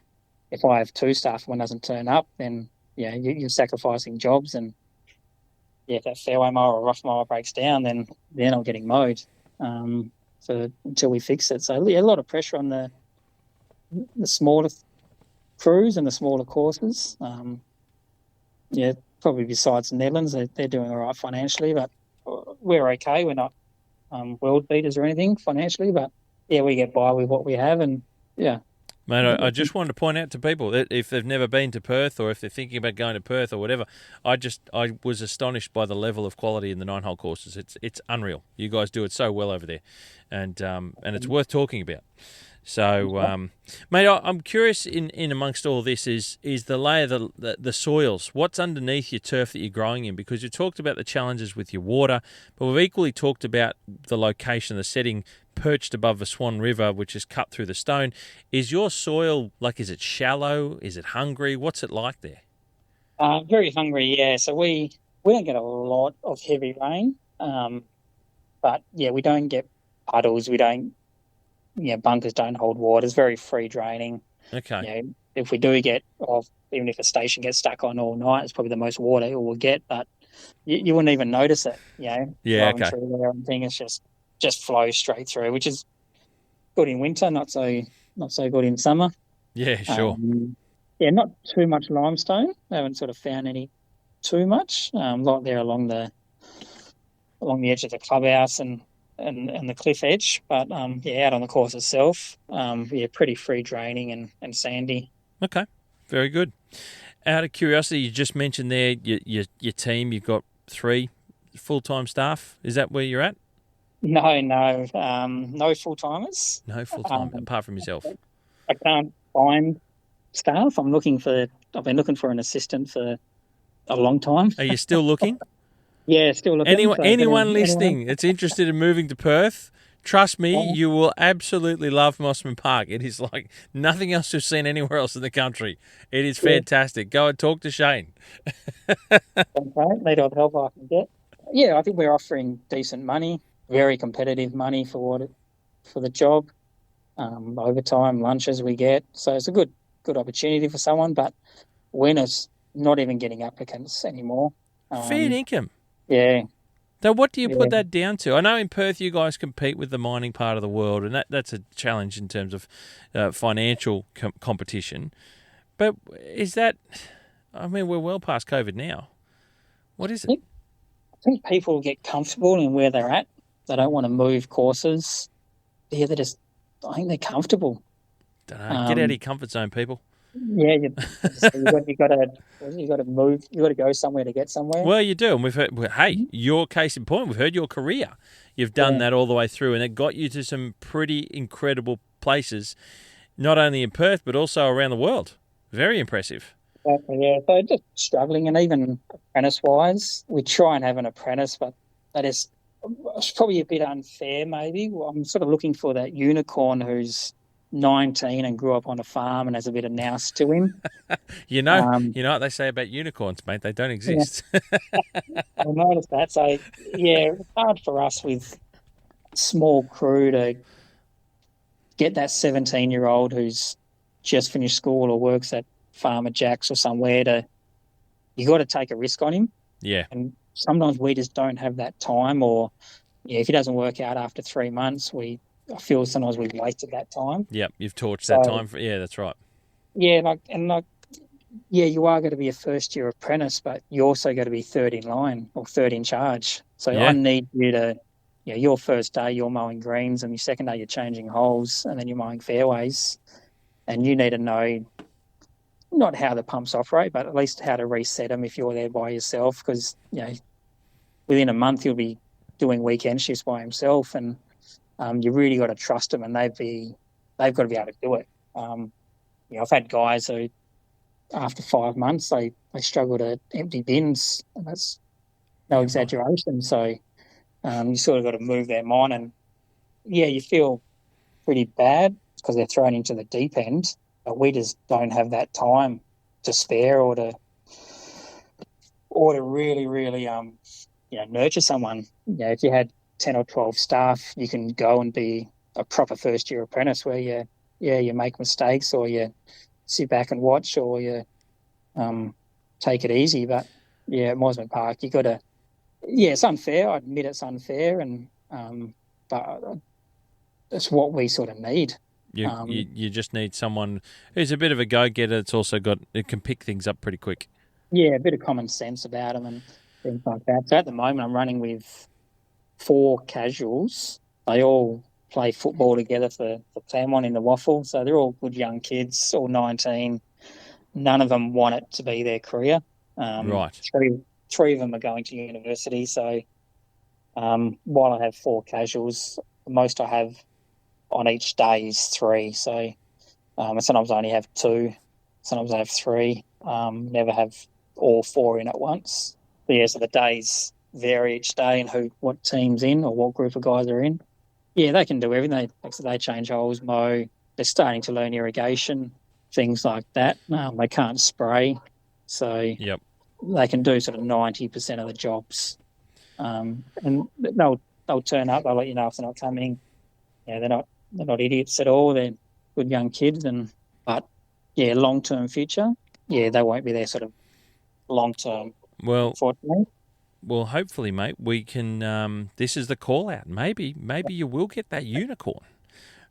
Speaker 3: if I have 2 staff and one doesn't turn up, then you're sacrificing jobs. And if that fairway mower or rough mower breaks down, then they're not getting mowed. until we fix it. So yeah, a lot of pressure on the smaller crews and the smaller courses. Yeah, probably besides the Netherlands, they're doing all right financially, but we're okay. We're not world beaters or anything financially, but yeah, we get by with what we have, and yeah.
Speaker 2: Mate, I just wanted to point out to people that if they've never been to Perth or if they're thinking about going to Perth or whatever, I was astonished by the level of quality in the 9-hole courses. It's unreal. You guys do it so well over there, and it's worth talking about. So, mate, I'm curious in amongst all this is the lay of the soils. What's underneath your turf that you're growing in? Because you talked about the challenges with your water, but we've equally talked about the location, the setting perched above the Swan River, which is cut through the stone. Is your soil, is it shallow? Is it hungry? What's it like there?
Speaker 3: Very hungry, yeah. So we don't get a lot of heavy rain, but yeah, we don't get puddles. We don't. Bunkers don't hold water. It's very free draining.
Speaker 2: Okay.
Speaker 3: If we do get even if a station gets stuck on all night, it's probably the most water we'll get, but you wouldn't even notice it.
Speaker 2: Yeah. Okay.
Speaker 3: Through there and thing, it's just flows straight through, which is good in winter, not so good in summer.
Speaker 2: Yeah, sure.
Speaker 3: Not too much limestone. I haven't sort of found any too much. Like there along the edge of the clubhouse and the cliff edge, but out on the course itself, pretty free draining and sandy.
Speaker 2: Okay, very good. Out of curiosity, you just mentioned there your team. You've got 3 full-time staff. Is that where you're at?
Speaker 3: No, no full-timers.
Speaker 2: No full-time, apart from yourself.
Speaker 3: I can't find staff. I've been looking for an assistant for a long time.
Speaker 2: Are you still looking?
Speaker 3: Yeah, still looking.
Speaker 2: Anyone listening that's interested in moving to Perth, trust me, you will absolutely love Mosman Park. It is like nothing else you've seen anywhere else in the country. It is fantastic. Go and talk to Shane.
Speaker 3: Okay, need all the help I can get. Yeah, I think we're offering decent money, very competitive money for the job. Overtime, lunches we get. So it's a good opportunity for someone, but we're not even getting applicants anymore.
Speaker 2: Fair income.
Speaker 3: Yeah.
Speaker 2: So what do you put that down to? I know in Perth you guys compete with the mining part of the world, and that's a challenge in terms of financial competition. But is that... I mean, we're well past COVID now. What is it?
Speaker 3: I think people get comfortable in where they're at. They don't want to move courses. Yeah, I think they're comfortable.
Speaker 2: Don't know. Get out of your comfort zone, people.
Speaker 3: Yeah, you got to move. You got to go somewhere to get somewhere.
Speaker 2: Well, you do, and we've heard. Hey, your case in point. We've heard your career. You've done that all the way through, and it got you to some pretty incredible places, not only in Perth but also around the world. Very impressive.
Speaker 3: Exactly. Yeah. So just struggling, and even apprentice-wise, we try and have an apprentice, but it's probably a bit unfair. Maybe I'm sort of looking for that unicorn who's 19 and grew up on a farm and has a bit of nous to him.
Speaker 2: You know what they say about unicorns, mate? They don't exist.
Speaker 3: Yeah. I noticed that. So, yeah, it's hard for us with small crew to get that 17-year-old who's just finished school or works at Farmer Jack's or somewhere you got to take a risk on him.
Speaker 2: Yeah.
Speaker 3: And sometimes we just don't have that time, or if he doesn't work out after 3 months, I feel sometimes we've wasted that time.
Speaker 2: Yep, you've torched that time. That's right.
Speaker 3: Yeah, you are going to be a first-year apprentice, but you also got to be third in line or third in charge. So I need you to, your first day you're mowing greens, and your second day you're changing holes, and then you're mowing fairways, and you need to know not how the pumps operate, but at least how to reset them if you're there by yourself, because within a month you'll be doing weekend shifts by himself, and you really got to trust them, and they've got to be able to do it. I've had guys who, after 5 months, they struggle to empty bins, and that's no exaggeration. So you sort of got to move them on, and you feel pretty bad because they're thrown into the deep end, but we just don't have that time to spare or to really, really nurture someone. If you had 10 or 12 staff, you can go and be a proper first-year apprentice where you make mistakes, or you sit back and watch, or you take it easy. But at Mosman Park, you got to. Yeah, it's unfair. I admit it's unfair, and but it's what we sort of need.
Speaker 2: You just need someone who's a bit of a go-getter that's also it can pick things up pretty quick.
Speaker 3: Yeah, a bit of common sense about them and things like that. So at the moment, I'm running with 4 casuals. They all play football together for Claremont in the Waffle. So they're all good young kids, all 19. None of them want it to be their career.
Speaker 2: Right.
Speaker 3: Three of them are going to university. So while I have 4 casuals, the most I have on each day is 3. So sometimes I only have 2. Sometimes I have 3. Never have all 4 in at once. But yeah, so the days vary each day and what team's in or what group of guys are in. Yeah, they can do everything. They change holes, mow. They're starting to learn irrigation, things like that. They can't spray, so they can do sort of 90% of the jobs. And they'll turn up. They'll let you know if they're not coming. Yeah, they're not idiots at all. They're good young kids, but long-term future. Yeah, they won't be there sort of long-term.
Speaker 2: Well,
Speaker 3: unfortunately.
Speaker 2: Well, hopefully, mate, we can. This is the call out. Maybe you will get that unicorn.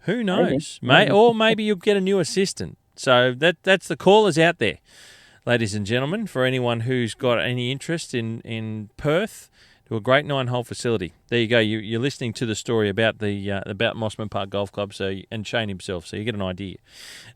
Speaker 2: Who knows, mate? Or maybe you'll get a new assistant. So that's the callers out there, ladies and gentlemen. For anyone who's got any interest in Perth, to a great 9-hole facility. There you go. You're listening to the story about about Mosman Park Golf Club. And Shane himself. So you get an idea,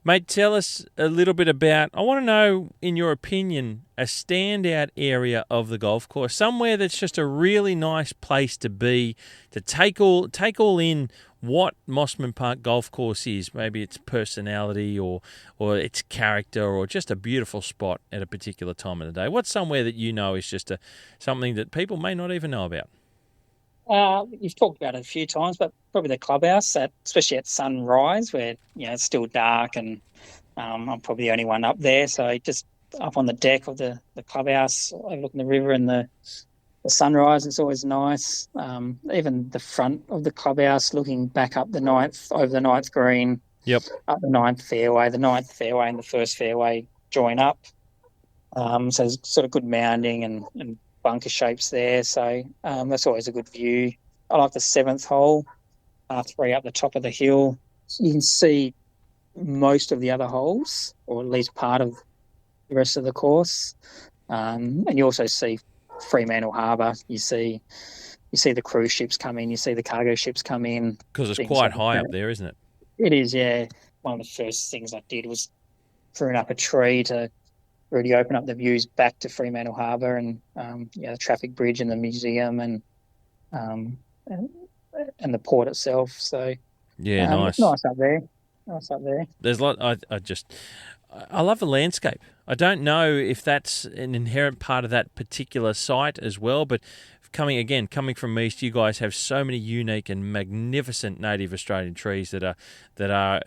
Speaker 2: mate. Tell us a little bit about. I want to know, in your opinion, a standout area of the golf course, somewhere that's just a really nice place to be, to take all in what Mosman Park Golf Course is. Maybe its personality or its character, or just a beautiful spot at a particular time of the day. What's somewhere that you know is just something that people may not even know about?
Speaker 3: You've talked about it a few times, but probably the clubhouse, especially at sunrise, where it's still dark, and I'm probably the only one up there. So just up on the deck of the clubhouse, overlooking the river and the sunrise, it's always nice. Even the front of the clubhouse, looking back up over the ninth green.
Speaker 2: Yep.
Speaker 3: Up the ninth fairway. The ninth fairway and the first fairway join up. So there's sort of good mounding and bunker shapes there. So that's always a good view. I like the 7th hole, par-3 up the top of the hill. You can see most of the other holes, or at least part of the rest of the course. And you also see Fremantle Harbour. You see the cruise ships come in. You see the cargo ships come in.
Speaker 2: Because it's quite high up there, isn't it?
Speaker 3: It is, yeah. One of the first things I did was prune up a tree to really open up the views back to Fremantle Harbour and the traffic bridge and the museum and the port itself. So
Speaker 2: nice.
Speaker 3: It's nice up there.
Speaker 2: There's a lot. I love the landscape. I don't know if that's an inherent part of that particular site as well, but coming from east, you guys have so many unique and magnificent native Australian trees that are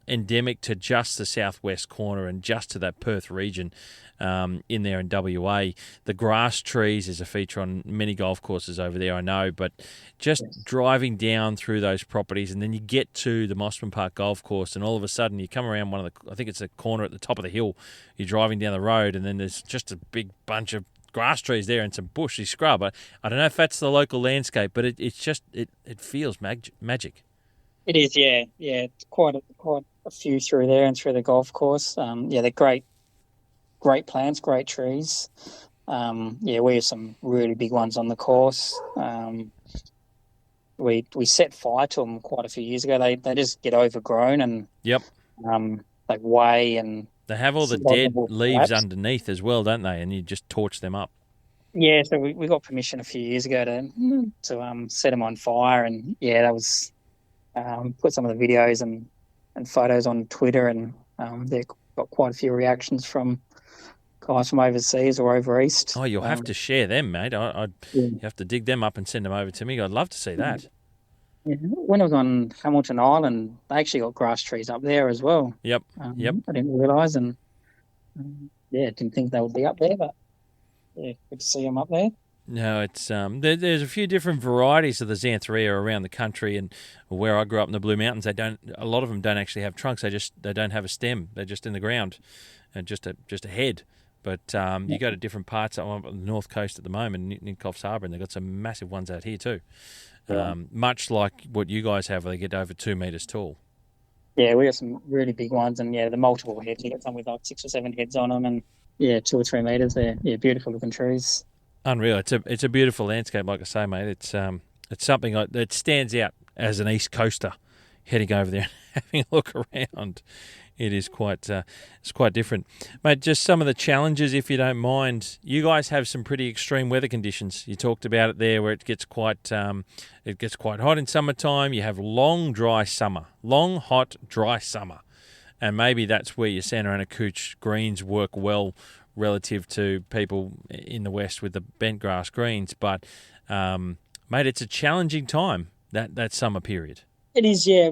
Speaker 2: endemic to just the southwest corner and just to that Perth region in there in WA. The grass trees is a feature on many golf courses over there, I know, but just driving down through those properties, and then you get to the Mosman Park Golf Course, and all of a sudden you come around I think it's a corner at the top of the hill, you're driving down the road, and then there's just a big bunch of grass trees there and some bushy scrub. I don't know if that's the local landscape, but it feels magic.
Speaker 3: It is, yeah. It's quite a few through there and through the golf course. They're great plants, great trees. We have some really big ones on the course. We set fire to them quite a few years ago. They just get overgrown and they weigh, and
Speaker 2: they have all the dead leaves underneath as well, don't they? And you just torch them up.
Speaker 3: Yeah, so we got permission a few years ago to set them on fire, and that was put some of the videos and photos on Twitter, and they got quite a few reactions from guys from overseas or over east.
Speaker 2: Oh, you'll have to share them, mate. You have to dig them up and send them over to me. I'd love to see that.
Speaker 3: Yeah. When I was on Hamilton Island, they actually got grass trees up there as well.
Speaker 2: Yep.
Speaker 3: I didn't realise, and didn't think they would be up there, but good to see them up there.
Speaker 2: No, it's there's a few different varieties of the xanthorrhea around the country, and where I grew up in the Blue Mountains, a lot of them don't actually have trunks. They don't have a stem. They're just in the ground, and just a head. But you go to different parts on the north coast at the moment, in Coffs Harbour, and they've got some massive ones out here too.
Speaker 3: Yeah.
Speaker 2: Much like what you guys have, where they get over 2 metres tall.
Speaker 3: Yeah, we got some really big ones, and the multiple heads. You get some with like 6 or 7 heads on them, and 2 or 3 metres. They're beautiful looking trees.
Speaker 2: Unreal. It's a beautiful landscape, like I say, mate. It's something that stands out as an East Coaster heading over there and having a look around. It is quite it's quite different, mate. Just some of the challenges, if you don't mind. You guys have some pretty extreme weather conditions. You talked about it there, where it gets quite hot in summertime. You have long, hot, dry summer, and maybe that's where your Santa Ana Cooch greens work well relative to people in the west with the bent grass greens. But mate, it's a challenging time, that summer period.
Speaker 3: It is, yeah.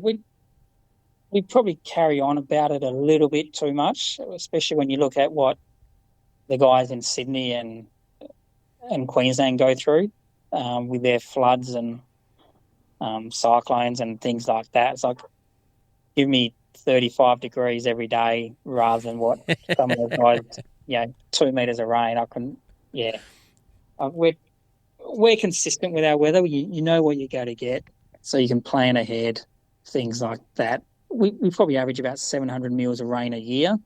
Speaker 3: We probably carry on about it a little bit too much, especially when you look at what the guys in Sydney and Queensland go through with their floods and cyclones and things like that. It's like, give me 35 degrees every day rather than what some of the guys, 2 metres of rain. I couldn't, we're consistent with our weather. You know what you're going to get, so you can plan ahead, things like that. We probably average about 700 mils of rain a year.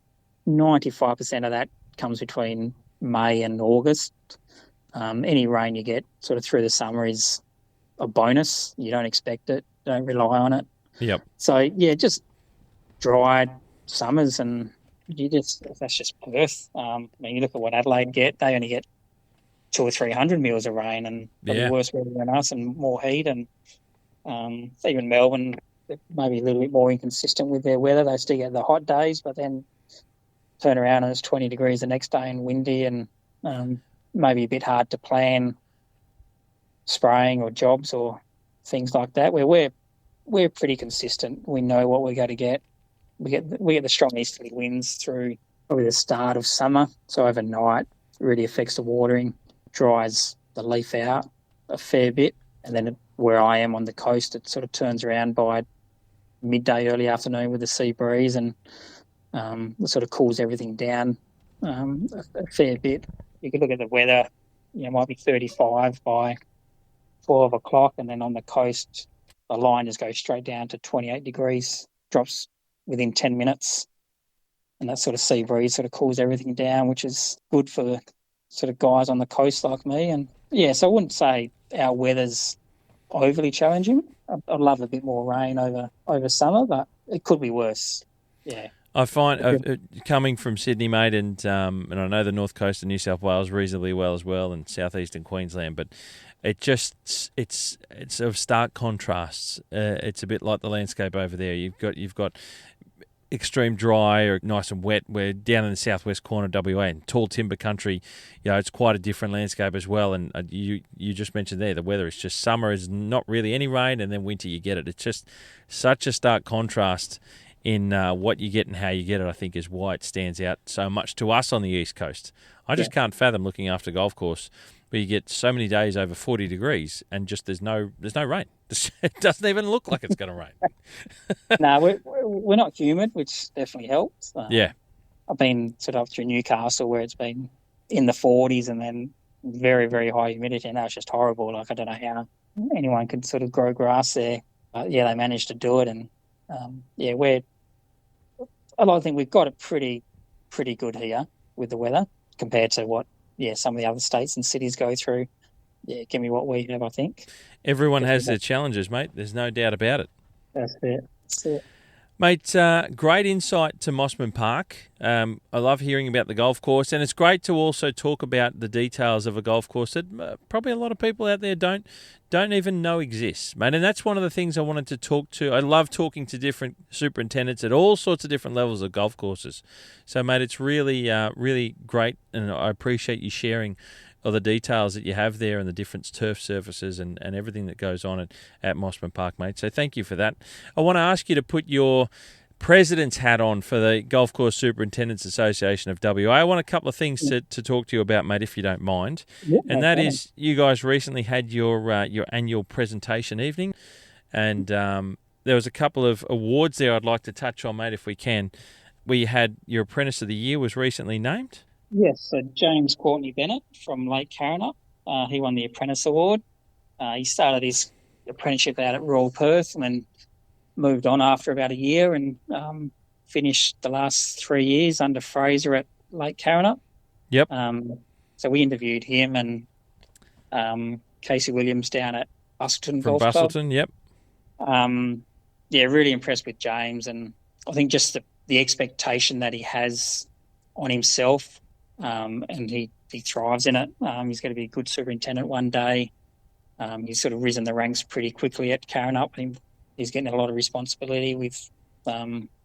Speaker 3: 95% of that comes between May and August. Any rain you get sort of through the summer is a bonus. You don't expect it, don't rely on it.
Speaker 2: Yep.
Speaker 3: So, just dry summers, and that's just Perth. You look at what Adelaide get, they only get 200 or 300 mils of rain, and probably worse weather than us and more heat. And even Melbourne, maybe a little bit more inconsistent with their weather. They still get the hot days, but then turn around and it's 20 degrees the next day and windy, and maybe a bit hard to plan spraying or jobs or things like that. Where we're pretty consistent. We know what we're going to get. We get the strong easterly winds through probably the start of summer. So overnight, it really affects the watering, dries the leaf out a fair bit, and then where I am on the coast, it sort of turns around by midday, early afternoon with the sea breeze, and it sort of cools everything down a fair bit. You could look at the weather, it might be 35 by 12 o'clock, and then on the coast, the line just goes straight down to 28 degrees, drops within 10 minutes, and that sort of sea breeze sort of cools everything down, which is good for the sort of guys on the coast like me. And so I wouldn't say our weather's overly challenging. I'd love a bit more rain over summer, but it could be worse. Yeah.
Speaker 2: I find coming from Sydney, mate, and I know the north coast of New South Wales reasonably well as well, and southeastern Queensland, but it's of stark contrasts. It's a bit like the landscape over there. You've got extreme dry or nice and wet. We're down in the southwest corner of WA, and tall timber country. It's quite a different landscape as well. And you just mentioned there, the weather is just summer is not really any rain, and then winter you get it. It's just such a stark contrast in what you get and how you get it, I think, is why it stands out so much to us on the East Coast. I just can't fathom looking after a golf course where you get so many days over 40 degrees and just there's no rain. It doesn't even look like it's going to rain.
Speaker 3: No, we're not humid, which definitely helps. I've been sort of up through Newcastle where it's been in the 40s and then very, very high humidity, and that's just horrible. Like, I don't know how anyone could sort of grow grass there. They managed to do it, and I think we've got it pretty good here with the weather compared to what some of the other states and cities go through. Give me what we have, I think.
Speaker 2: Everyone has their challenges, mate. There's no doubt about it.
Speaker 3: That's it.
Speaker 2: Mate, great insight to Mosman Park. I love hearing about the golf course, and it's great to also talk about the details of a golf course that probably a lot of people out there don't even know exists, mate. And that's one of the things I wanted to talk to. I love talking to different superintendents at all sorts of different levels of golf courses. So, mate, it's really, really great, and I appreciate you sharing all the details that you have there and the different turf surfaces and everything that goes on at Mosman Park, mate. So thank you for that. I want to ask you to put your president's hat on for the Golf Course Superintendents Association of WA. I want a couple of things to talk to you about, mate, if you don't mind. And that is, you guys recently had your annual presentation evening, and there was a couple of awards there I'd like to touch on, mate, if we can. We had your Apprentice of the Year was recently named.
Speaker 3: Yes, so James Courtney Bennett from Lake Carrinup. He won the Apprentice Award. He started his apprenticeship out at Royal Perth and then moved on after about a year and finished the last 3 years under Fraser at Lake Carrinup.
Speaker 2: Yep.
Speaker 3: So we interviewed him and Casey Williams down at Bustleton
Speaker 2: From
Speaker 3: Golf Club.
Speaker 2: Bustleton, yep.
Speaker 3: Really impressed with James, and I think just the expectation that he has on himself, and he thrives in it. He's going to be a good superintendent one day. He's sort of risen the ranks pretty quickly at Carrinup. He's getting a lot of responsibility with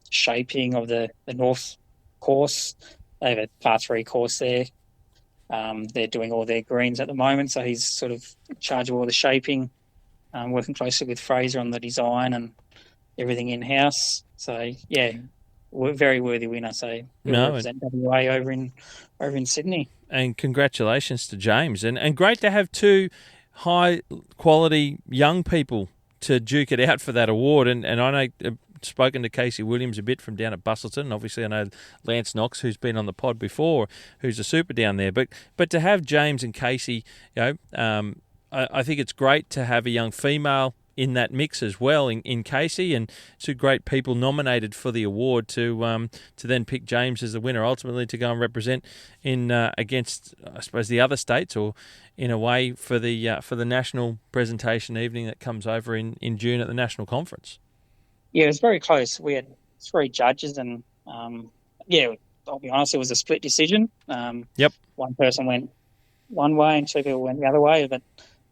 Speaker 3: shaping of the North course. They have a par 3 course there. They're doing all their greens at the moment, so he's sort of in charge of all the shaping, working closely with Fraser on the design and everything in-house. So, yeah, we're very worthy winner. So we'll represent WA over in Sydney.
Speaker 2: And congratulations to James. And great to have two high-quality young people to duke it out for that award. And I know I've spoken to Casey Williams a bit from down at Bustleton. Obviously, I know Lance Knox, who's been on the pod before, who's a super down there. But to have James and Casey, I think it's great to have a young female in that mix as well in Casey, and two great people nominated for the award to then pick James as the winner, ultimately to go and represent in against, I suppose, the other states, or in a way for the national presentation evening that comes over in June at the national conference.
Speaker 3: Yeah, it was very close. We had 3 judges, and I'll be honest, it was a split decision.
Speaker 2: Yep.
Speaker 3: One person went one way and 2 people went the other way, but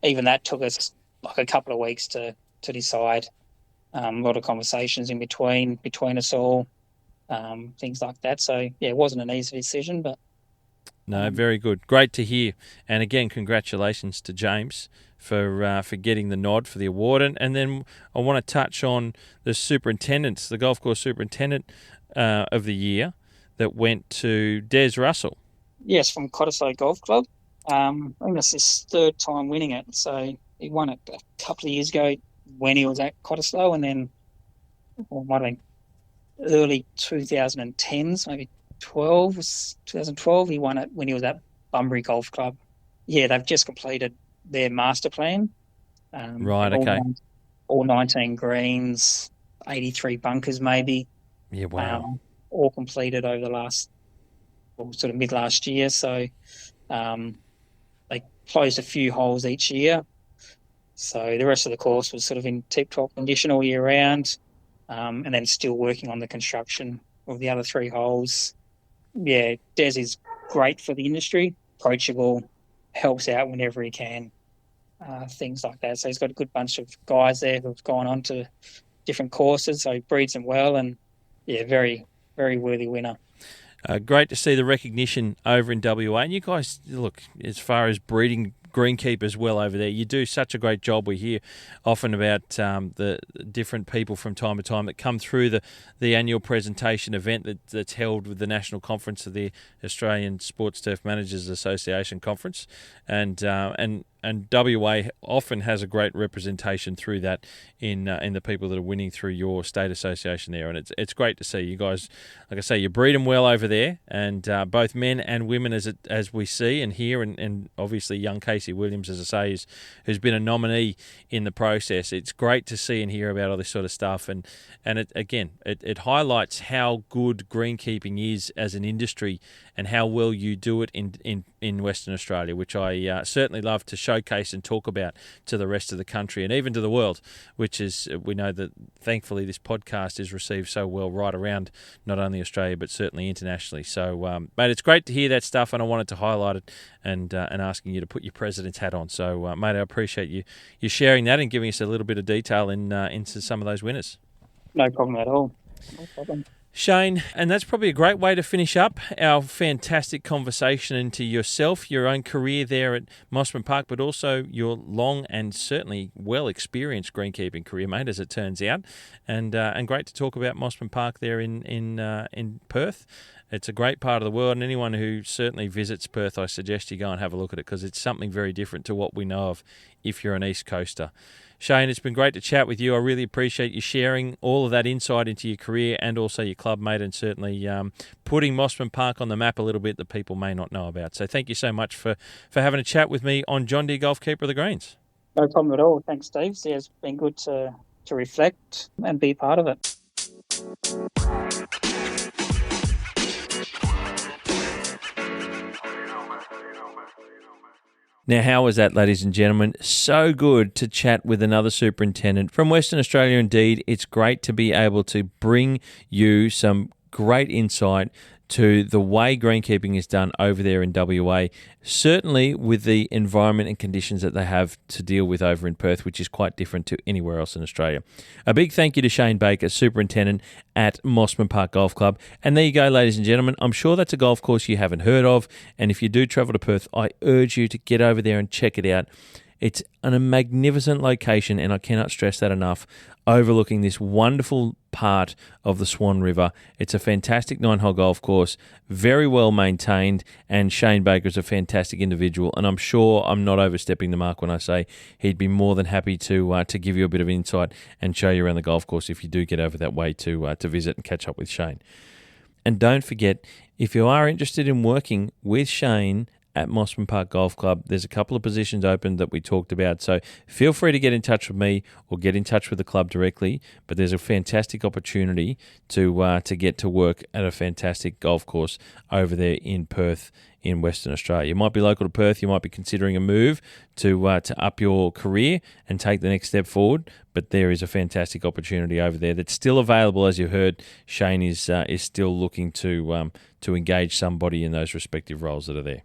Speaker 3: even that took us like a couple of weeks to decide. A lot of conversations in between us all, things like that. So, yeah, it wasn't an easy decision, but...
Speaker 2: No, very good. Great to hear. And again, congratulations to James for getting the nod for the award. And then I want to touch on the golf course superintendent of the year that went to Des Russell.
Speaker 3: Yes, from Cottesloe Golf Club. I think that's his 3rd time winning it. So he won it a couple of years ago when he was at Cottesloe, and then might have been early 2010s, maybe 2012. He won it when he was at Bunbury Golf Club. Yeah, they've just completed their master plan.
Speaker 2: Right, okay.
Speaker 3: All 19 greens, 83 bunkers maybe.
Speaker 2: Yeah, wow.
Speaker 3: All completed over the last, sort of mid last year. So they closed a few holes each year. So the rest of the course was sort of in tip-top condition all year round, and then still working on the construction of the other 3 holes. Yeah, Des is great for the industry, approachable, helps out whenever he can, things like that. So he's got a good bunch of guys there who've gone on to different courses, so he breeds them well, and, yeah, very, very worthy winner.
Speaker 2: Great to see the recognition over in WA. And you guys, look, as far as breeding greenkeepers well over there, you do such a great job. We hear often about the different people from time to time that come through the annual presentation event that's held with the National Conference of the Australian Sports Turf Managers Association Conference. And WA often has a great representation through that in the people that are winning through your state association there, and it's great to see you guys. Like I say, you breed them well over there, and both men and women, as we see and hear, and obviously young Casey Williams, as I say, who's been a nominee in the process. It's great to see and hear about all this sort of stuff, and it highlights how good greenkeeping is as an industry and how well you do it in Western Australia, which I certainly love to showcase and talk about to the rest of the country and even to the world, which is, we know that thankfully this podcast is received so well right around not only Australia but certainly internationally. So, mate, it's great to hear that stuff, and I wanted to highlight it and asking you to put your president's hat on. So, mate, I appreciate you sharing that and giving us a little bit of detail into some of those winners.
Speaker 3: No problem at all. No problem.
Speaker 2: Shane, and that's probably a great way to finish up our fantastic conversation into yourself, your own career there at Mosman Park, but also your long and certainly well-experienced greenkeeping career, mate, as it turns out. And great to talk about Mosman Park there in Perth. It's a great part of the world, and anyone who certainly visits Perth, I suggest you go and have a look at it because it's something very different to what we know of if you're an East Coaster. Shane, it's been great to chat with you. I really appreciate you sharing all of that insight into your career and also your club, mate, and certainly putting Mosman Park on the map a little bit that people may not know about. So thank you so much for having a chat with me on John Deere Golf Keeper of the Greens.
Speaker 3: No problem at all. Thanks, Steve. Yeah, it's been good to reflect and be part of it.
Speaker 1: Now, how was that, ladies and gentlemen? So good to chat with another superintendent from Western Australia. Indeed, it's great to be able to bring you some great insight to the way greenkeeping is done over there in WA, certainly with the environment and conditions that they have to deal with over in Perth, which is quite different to anywhere else in Australia. A big thank you to Shane Baker, Superintendent at Mosman Park Golf Club. And there you go, ladies and gentlemen. I'm sure that's a golf course you haven't heard of. And if you do travel to Perth, I urge you to get over there and check it out. It's a magnificent location, and I cannot stress that enough, overlooking this wonderful part of the Swan River. It's a fantastic 9-hole golf course, very well maintained, and Shane Baker is a fantastic individual, and I'm sure I'm not overstepping the mark when I say he'd be more than happy to give you a bit of insight and show you around the golf course if you do get over that way to visit and catch up with Shane. And don't forget, if you are interested in working with Shane at Mosman Park Golf Club, there's a couple of positions open that we talked about. So feel free to get in touch with me or get in touch with the club directly. But there's a fantastic opportunity to get to work at a fantastic golf course over there in Perth in Western Australia. You might be local to Perth. You might be considering a move to up your career and take the next step forward. But there is a fantastic opportunity over there that's still available. As you heard, Shane is still looking to engage somebody in those respective roles that are there.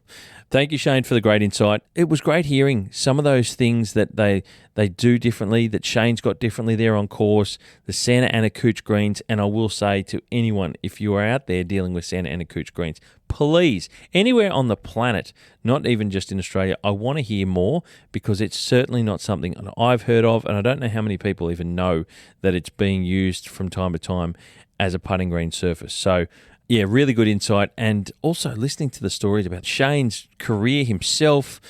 Speaker 1: Thank you, Shane, for the great insight. It was great hearing some of those things that they do differently, that Shane's got differently there on course, the Santa Ana Cooch greens. And I will say to anyone, if you are out there dealing with Santa Ana Cooch greens, please, anywhere on the planet, not even just in Australia, I want to hear more, because it's certainly not something I've heard of, and I don't know how many people even know that it's being used from time to time as a putting green surface. So yeah, really good insight. And also listening to the stories about Shane's career himself,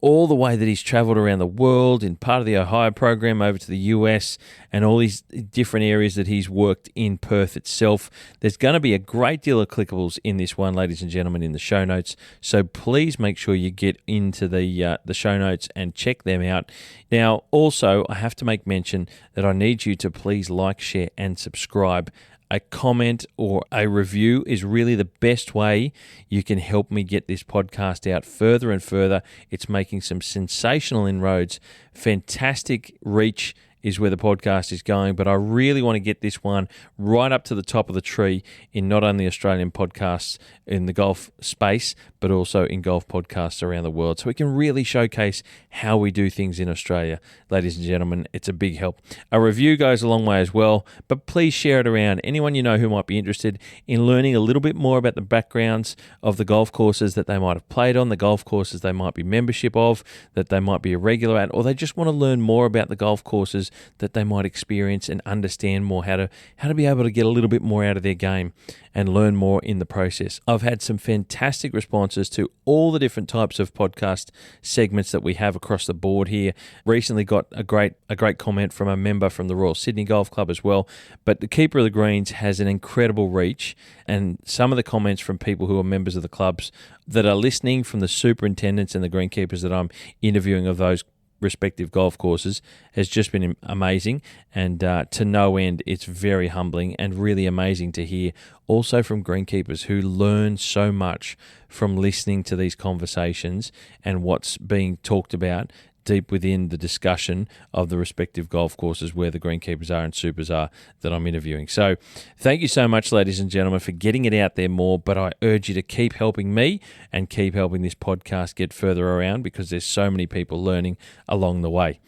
Speaker 1: all the way that he's travelled around the world in part of the Ohio program over to the US, and all these different areas that he's worked in Perth itself. There's going to be a great deal of clickables in this one, ladies and gentlemen, in the show notes. So please make sure you get into the show notes and check them out. Now, also, I have to make mention that I need you to please like, share, and subscribe. A comment or a review is really the best way you can help me get this podcast out further and further. It's making some sensational inroads, fantastic reach is where the podcast is going, but I really want to get this one right up to the top of the tree in not only Australian podcasts in the golf space, but also in golf podcasts around the world, so we can really showcase how we do things in Australia. Ladies and gentlemen, it's a big help. A review goes a long way as well, but please share it around. Anyone you know who might be interested in learning a little bit more about the backgrounds of the golf courses that they might have played on, the golf courses they might be membership of, that they might be a regular at, or they just want to learn more about the golf courses that they might experience and understand more how to be able to get a little bit more out of their game and learn more in the process. I've had some fantastic responses to all the different types of podcast segments that we have across the board here. Recently got a great comment from a member from the Royal Sydney Golf Club as well. But the Keeper of the Greens has an incredible reach, and some of the comments from people who are members of the clubs that are listening, from the superintendents and the greenkeepers that I'm interviewing of those respective golf courses, has just been amazing, and to no end. It's very humbling and really amazing to hear also from greenkeepers who learn so much from listening to these conversations and what's being talked about deep within the discussion of the respective golf courses where the greenkeepers are and supers are that I'm interviewing. So thank you so much, ladies and gentlemen, for getting it out there more, but I urge you to keep helping me and keep helping this podcast get further around, because there's so many people learning along the way.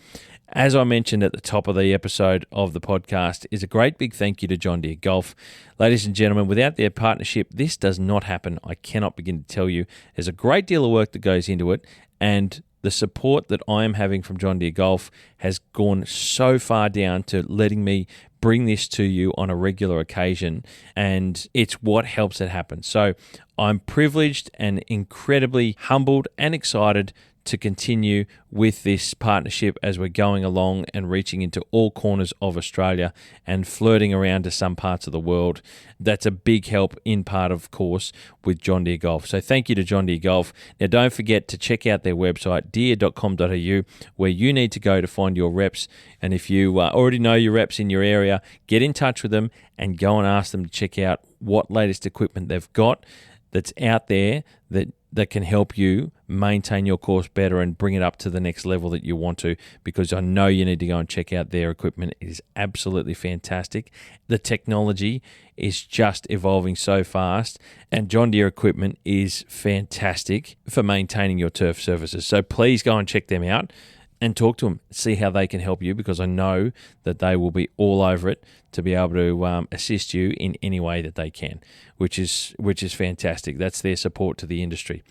Speaker 1: As I mentioned at the top of the episode of the podcast, is a great big thank you to John Deere Golf. Ladies and gentlemen, without their partnership, this does not happen. I cannot begin to tell you. There's a great deal of work that goes into it, and the support that I am having from John Deere Golf has gone so far down to letting me bring this to you on a regular occasion, and it's what helps it happen. So I'm privileged and incredibly humbled and excited to continue with this partnership as we're going along and reaching into all corners of Australia and flirting around to some parts of the world. That's a big help in part, of course, with John Deere Golf. So thank you to John Deere Golf. Now, don't forget to check out their website, deere.com.au, where you need to go to find your reps. And if you already know your reps in your area, get in touch with them and go and ask them to check out what latest equipment they've got that's out there that can help you maintain your course better and bring it up to the next level that you want to, because I know you need to go and check out their equipment. It is absolutely fantastic. The technology is just evolving so fast, and John Deere equipment is fantastic for maintaining your turf surfaces. So please go and check them out and talk to them, see how they can help you, because I know that they will be all over it to be able to assist you in any way that they can, which is fantastic. That's their support to the industry.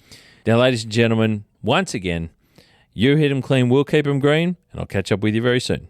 Speaker 1: Now, ladies and gentlemen, once again, you hit them clean, we'll keep them green, and I'll catch up with you very soon.